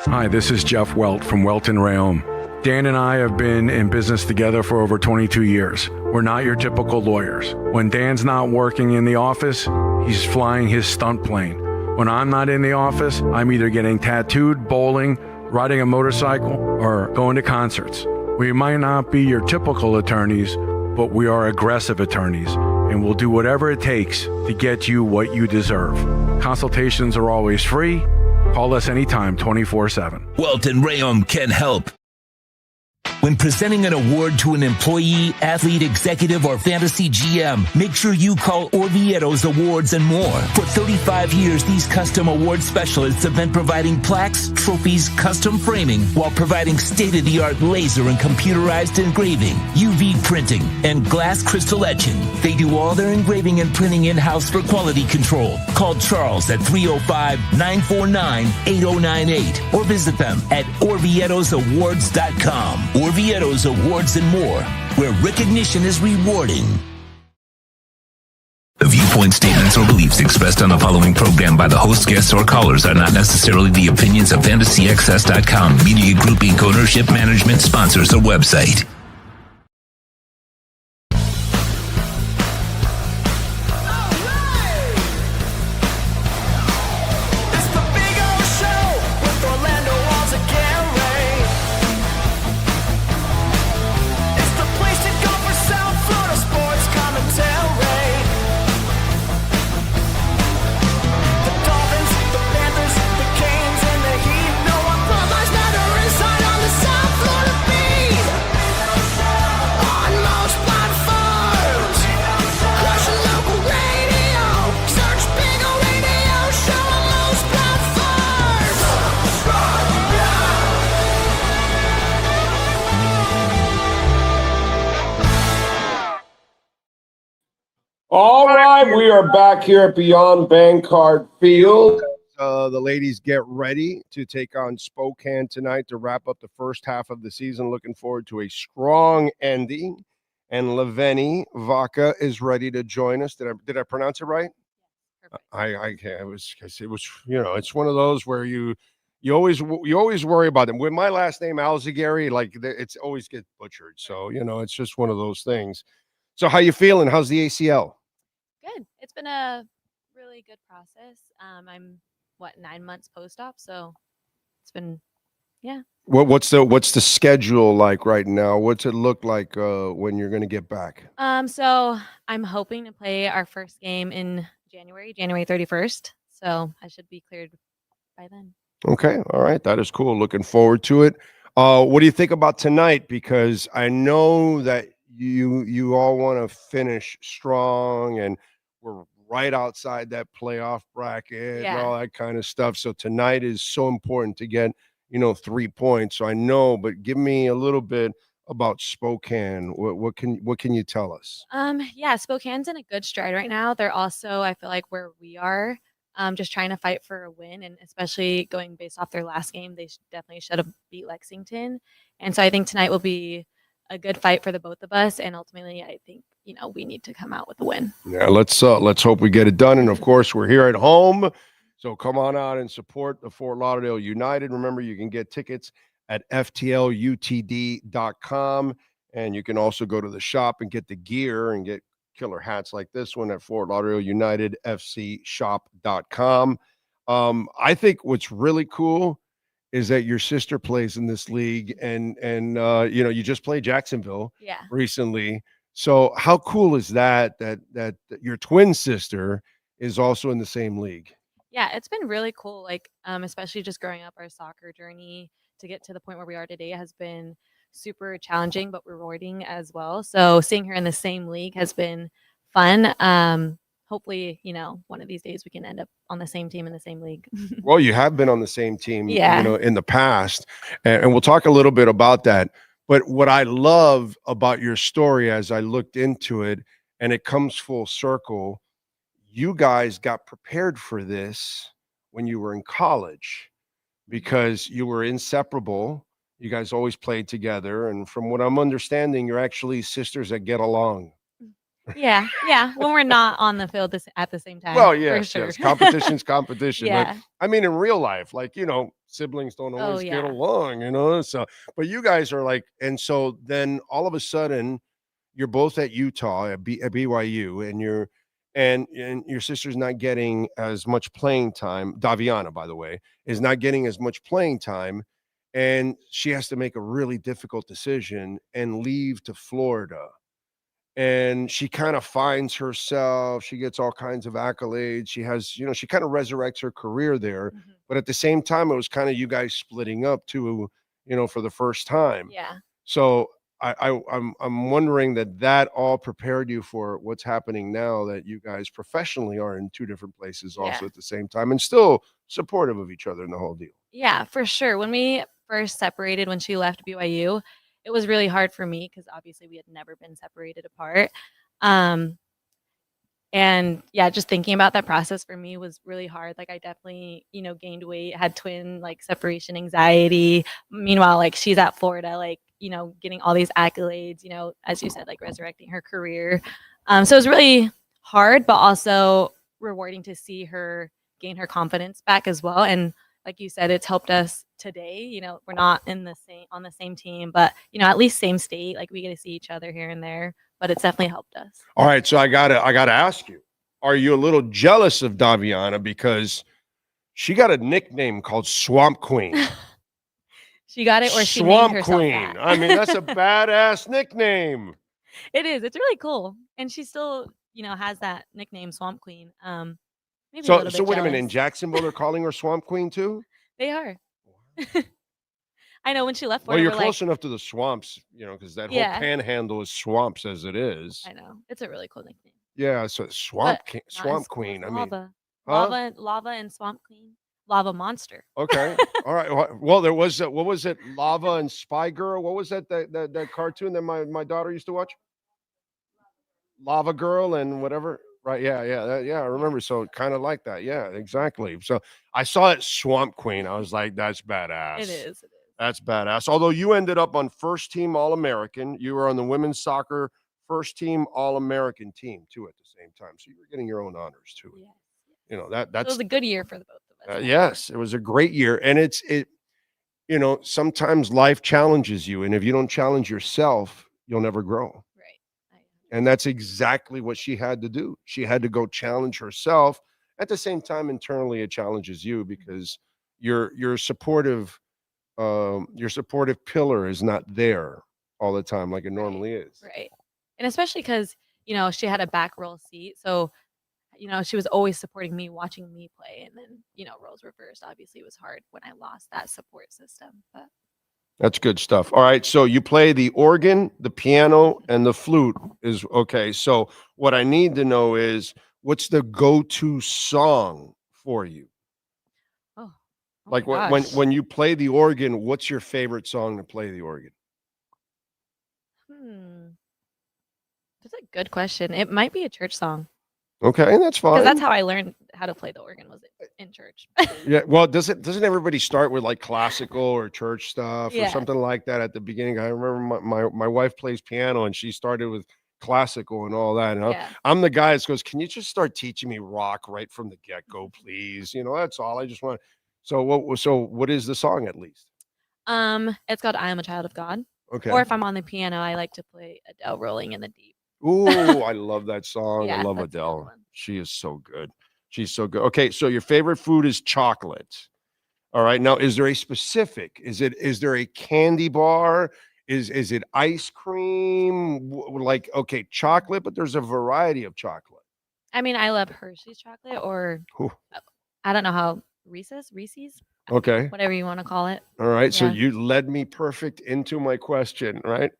Hi, this is Jeff Welt from Welton Rayom. Dan and I have been in business together for over 22 years. We're not your typical lawyers. When Dan's not working in the office, he's flying his stunt plane. When I'm not in the office, I'm either getting tattooed, bowling, riding a motorcycle, or going to concerts. We might not be your typical attorneys, but we are aggressive attorneys, and we'll do whatever it takes to get you what you deserve. Consultations are always free. Call us anytime, 24/7. Welton Rayom can help. When presenting an award to an employee, athlete, executive, or fantasy GM, make sure you call Orvieto's Awards and More. For 35 years, these custom award specialists have been providing plaques, trophies, custom framing, while providing state-of-the-art laser and computerized engraving, UV printing, and glass crystal etching. They do all their engraving and printing in-house for quality control. Call Charles at 305-949-8098 or visit them at orvietosawards.com. Orvieto's Awards and More, where recognition is rewarding. The viewpoint, statements, or beliefs expressed on the following program by the host, guests, or callers are not necessarily the opinions of FantasyXS.com, Media Group Inc., ownership, management, sponsors, or website. All right, we are back here at Beyond Bankcard Field. The ladies get ready to take on Spokane tonight to wrap up the first half of the season. Looking forward to a strong ending. And Leveni Vaca is ready to join us. Did I pronounce it right? It was it's one of those where you always worry about them. With my last name Alzagari, it's always get butchered. So it's just one of those things. So how you feeling? How's the ACL? Good. It's been a really good process. I'm 9 months post-op, so it's been Yeah. What's the schedule like right now? What's it look like when you're going to get back? So I'm hoping to play our first game in January 31st. So I should be cleared by then. Okay. All right. That is cool. Looking forward to it. What do you think about tonight? Because I know that you all want to finish strong, and we're right outside that playoff bracket and all that kind of stuff. So tonight is so important to get, 3 points. So I know, but give me a little bit about Spokane. What can you tell us? Yeah, Spokane's in a good stride right now. They're also, I feel like, where we are, just trying to fight for a win, and especially going based off their last game, they definitely should have beat Lexington. And so I think tonight will be a good fight for the both of us, and ultimately, I think we need to come out with a win. Yeah, let's hope we get it done. And of course, we're here at home, so come on out and support the Fort Lauderdale United. Remember, you can get tickets at ftlutd.com, and you can also go to the shop and get the gear and get killer hats like this one at Fort Lauderdale United FC shop.com. I think what's really cool is that your sister plays in this league, and you just played Jacksonville recently. So how cool is that your twin sister is also in the same league? Yeah, it's been really cool. Like, especially just growing up, our soccer journey to get to the point where we are today has been super challenging but rewarding as well. So seeing her in the same league has been fun. Hopefully, one of these days we can end up on the same team in the same league. Well, you have been on the same team, Yeah. In the past, and we'll talk a little bit about that. But what I love about your story as I looked into it, and it comes full circle, you guys got prepared for this when you were in college because you were inseparable. You guys always played together. And from what I'm understanding, you're actually sisters that get along. Yeah. When we're not on the field at the same time. Well, yes, for sure. yes. Competition's competition. Yeah. But I mean, in real life, like, siblings don't always get along, so, but you guys are like, and so then all of a sudden you're both at Utah at BYU, and your sister's not getting as much playing time. Daviana, by the way, is not getting as much playing time, and she has to make a really difficult decision and leave to Florida. And she kind of finds herself. She gets all kinds of accolades. She has, she kind of resurrects her career there. Mm-hmm. But at the same time, it was kind of you guys splitting up too, for the first time. Yeah. So I'm wondering that all prepared you for what's happening now, that you guys professionally are in two different places also at the same time, and still supportive of each other in the whole deal. Yeah, for sure. When we first separated, when she left BYU, it was really hard for me because obviously we had never been separated apart. And yeah, just thinking about that process for me was really hard. Like, I definitely, gained weight, had twin separation anxiety. Meanwhile, she's at Florida, getting all these accolades, as you said, resurrecting her career. So it was really hard, but also rewarding to see her gain her confidence back as well. And like you said, it's helped us today. We're not on the same team, but at least same state. We get to see each other here and there, but it's definitely helped us. All right, so I gotta ask you: are you a little jealous of Daviana because she got a nickname called Swamp Queen? She got it, or she Swamp named herself Queen. that. I mean, that's a badass nickname. It is. It's really cool, and she still, has that nickname, Swamp Queen. Maybe a little bit wait a minute. In jealous. Jacksonville, they're calling her Swamp Queen too? They are. I know when she left Well, Florida, you're close enough to the swamps, because that whole panhandle is swamps as it is. I know. It's a really cool nickname. Yeah, so Swamp Queen. I mean, Lava and Swamp Queen. Lava Monster. Okay. All right. Well, there was what was it? Lava and Spy Girl. What was that cartoon that my daughter used to watch? Lava Girl and whatever. Right. Yeah. I remember. So kind of like that. Yeah, exactly. So I saw it, Swamp Queen. I was like, that's badass. It is. That's badass. Although you ended up on first team All-American, you were on the women's soccer first team All-American team too at the same time. So you were getting your own honors too. Yeah. That's it was a good year for the both of us. Yes, it was a great year. And sometimes life challenges you. And if you don't challenge yourself, you'll never grow. And that's exactly what she had to do. She had to go challenge herself. At the same time, internally, it challenges you because you're supportive your supportive pillar is not there all the time like it normally is. Right. And especially because, she had a back row seat. So, she was always supporting me, watching me play. And then, roles reversed. Obviously, it was hard when I lost that support system. But That's good stuff. All right. So you play the organ, the piano, and the flute is okay. So what I need to know is what's the go-to song for you? Like when you play the organ, what's your favorite song to play the organ? That's a good question. It might be a church song. Okay, that's fine. Because that's how I learned how to play the organ, was in church. Yeah. Well, doesn't everybody start with like classical or church stuff or Yeah. something like that at the beginning? I remember my wife plays piano and she started with classical and all that. And Yeah. I'm the guy that goes, can you just start teaching me rock right from the get-go, please? That's all. I just want. So what is the song at least? It's called I Am a Child of God. Okay. Or if I'm on the piano, I like to play Adele, Rolling in the Deep. Ooh, I love that song. I Yeah, love that's a good Adele. one. She is so good. She's so good. Okay, so your favorite food is chocolate. All right. Now, is there a specific? Is there a candy bar? Is it ice cream? Like, okay, chocolate, but there's a variety of chocolate. I mean, I love Hershey's chocolate or Ooh. I don't know how Reese's, Okay. whatever you want to call it. All right. So Yeah. you led me perfect into my question, right?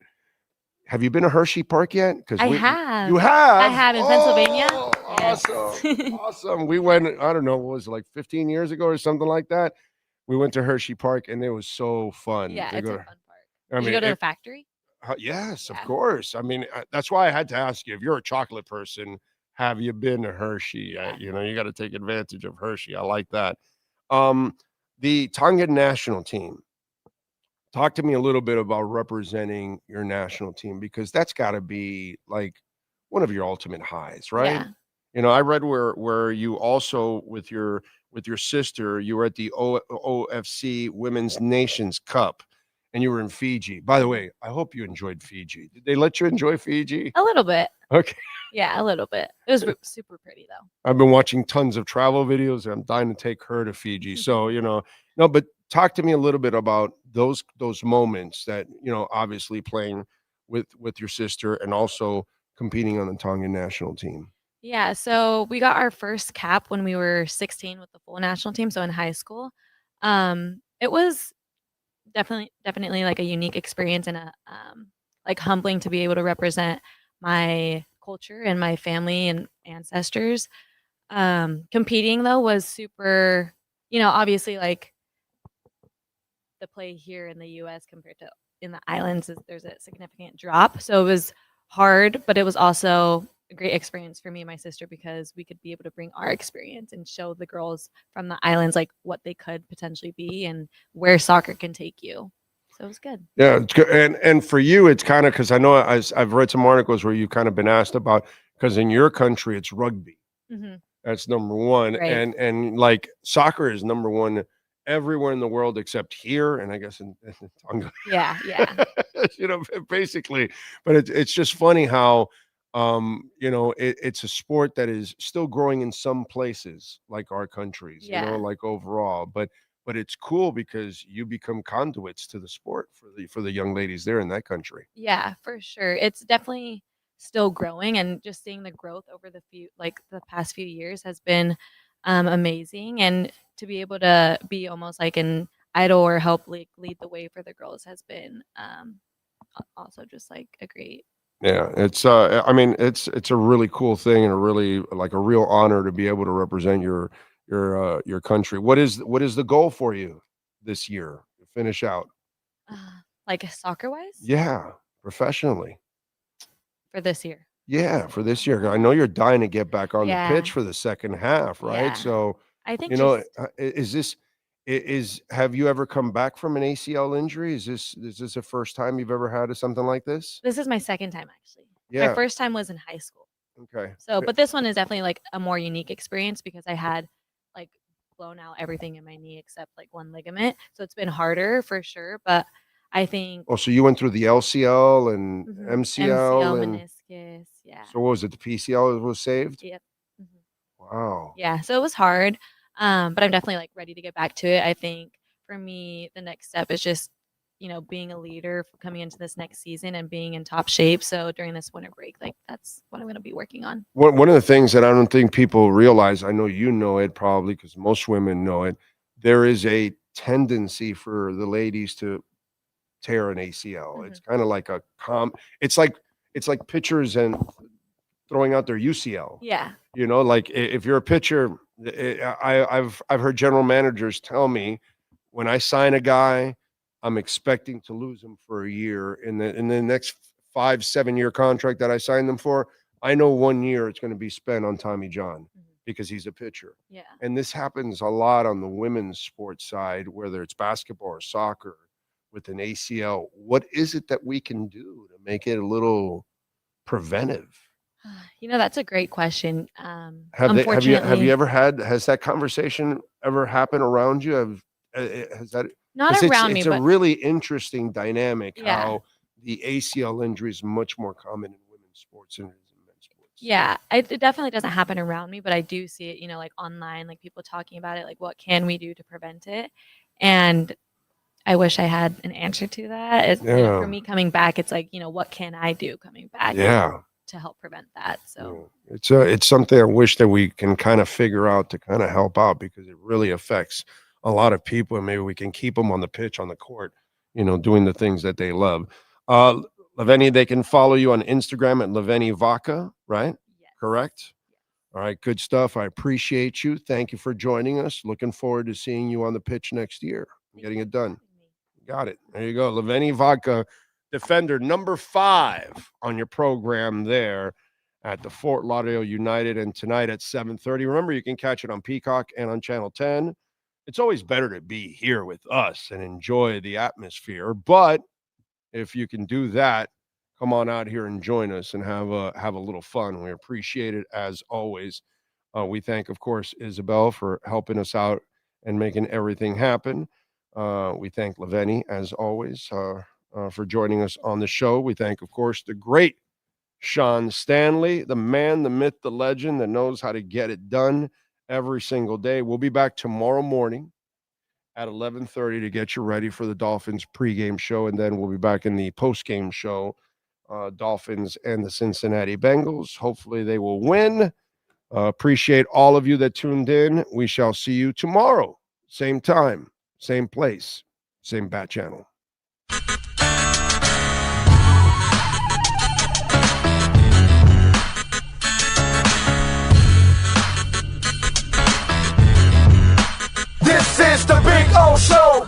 Have you been to Hershey Park yet? Because I have. You have? I have in Pennsylvania. Yes. Awesome. Awesome. We went, I don't know, what was it, like 15 years ago or something like that? We went to Hershey Park and it was so fun. Yeah, to it's go a to- fun park. I Did you mean, go to the factory? yes, of course. I mean, that's why I had to ask you, if you're a chocolate person, have you been to Hershey? You got to take advantage of Hershey. I like that. The Tongan national team. Talk to me a little bit about representing your national team, because that's got to be like one of your ultimate highs, right? Yeah. I read where you also with your sister, you were at the OFC Women's Nations Cup, and you were in Fiji. By the way, I hope you enjoyed Fiji. Did they let you enjoy Fiji? A little bit. Okay. Yeah, a little bit. It was super pretty though. I've been watching tons of travel videos, and I'm dying to take her to Fiji. So, no, but talk to me a little bit about those moments that, obviously playing with your sister and also competing on the Tongan national team. Yeah, so we got our first cap when we were 16 with the full national team, so in high school. It was definitely like a unique experience and a like humbling to be able to represent my culture and my family and ancestors. Competing though was super, obviously like the play here in the US compared to in the islands there's a significant drop. So it was hard, but it was also a great experience for me and my sister because we could be able to bring our experience and show the girls from the islands like what they could potentially be and where soccer can take you. So it was good. Yeah, it's good. And for you, it's kind of because I know I've read some articles where you've kind of been asked about, because in your country it's rugby. Mm-hmm. That's number one, Right. and like soccer is number one everywhere in the world except here, and I guess in Tonga. Yeah. Basically. But it's just funny how it's a sport that is still growing in some places like our countries, Yeah. like overall, but it's cool because you become conduits to the sport for the young ladies there in that country. Yeah, for sure. It's definitely still growing, and just seeing the growth over the past few years has been amazing. And to be able to be almost like an idol or help lead the way for the girls has been also just like a great. Yeah, it's it's a really cool thing and a really like a real honor to be able to represent your country. What is the goal for you this year to finish out? Like soccer wise? Yeah, professionally. For this year. Yeah, for this year. I know you're dying to get back on Yeah. the pitch for the second half, right? Yeah. So, I think have you ever come back from an ACL injury? Is this the first time you've ever had something like this? this is my second time actually. Yeah. My first time was in high school. Okay. So, but this one is definitely like a more unique experience because I had like blown out everything in my knee except like one ligament. So it's been harder for sure. But I think Oh, so you went through the LCL and MCL and meniscus. Yeah. so what was it? The PCL was saved? Yep. Wow. Yeah. So it was hard. But I'm definitely like ready to get back to it. I think for for me, the next step is just, being a leader coming into this next season and being in top shape. So during this winter break, like that's what I'm going to be working on. One of the things that I don't think people realize, I know you know it probably because most women know it, there is a tendency for the ladies to tear an ACL. Mm-hmm. It's kind of like it's like pitchers and throwing out their UCL. Yeah. Like if you're a pitcher, I've heard general managers tell me when I sign a guy, I'm expecting to lose him for a year. In the next 5-7 year contract that I signed them for, I know 1 year it's going to be spent on Tommy John because he's a pitcher. Yeah. And this happens a lot on the women's sports side, whether it's basketball or soccer with an ACL. What is it that we can do to make it a little preventive? That's a great question. Have you ever has that conversation ever happened around you? Has that not around me? It's but a really interesting dynamic Yeah. how the ACL injury is much more common in women's sports than it is in men's sports. Yeah, it definitely doesn't happen around me, but I do see it, like online, like people talking about it, like what can we do to prevent it? And I wish I had an answer to that. For me coming back, it's like, what can I do coming back? Yeah. To help prevent that. So it's something I wish that we can kind of figure out to kind of help out because it really affects a lot of people, and maybe we can keep them on the pitch, on the court, doing the things that they love. Leveni, they can follow you on Instagram at Leveni Vaca, right? Yes. Correct? All right, good stuff. I appreciate you. Thank you for joining us. Looking forward to seeing you on the pitch next year. Getting it done. Got it. There you go. Leveni Vaca, defender number 5 on your program there at the Fort Lauderdale United, and tonight at 7:30. Remember, you can catch it on Peacock and on Channel 10. It's always better to be here with us and enjoy the atmosphere, but if you can do that, come on out here and join us and have a little fun. We appreciate it as always. We thank, of course, Isabel for helping us out and making everything happen. We thank Leveni, as always, for joining us on the show. We thank, of course, the great Sean Stanley, the man, the myth, the legend that knows how to get it done every single day. We'll be back tomorrow morning at 11:30 to get you ready for the Dolphins pregame show, and then we'll be back in the postgame show, Dolphins and the Cincinnati Bengals. Hopefully they will win. Appreciate all of you that tuned in. We shall see you tomorrow. Same time, same place, same bat channel. This is the Big O Show.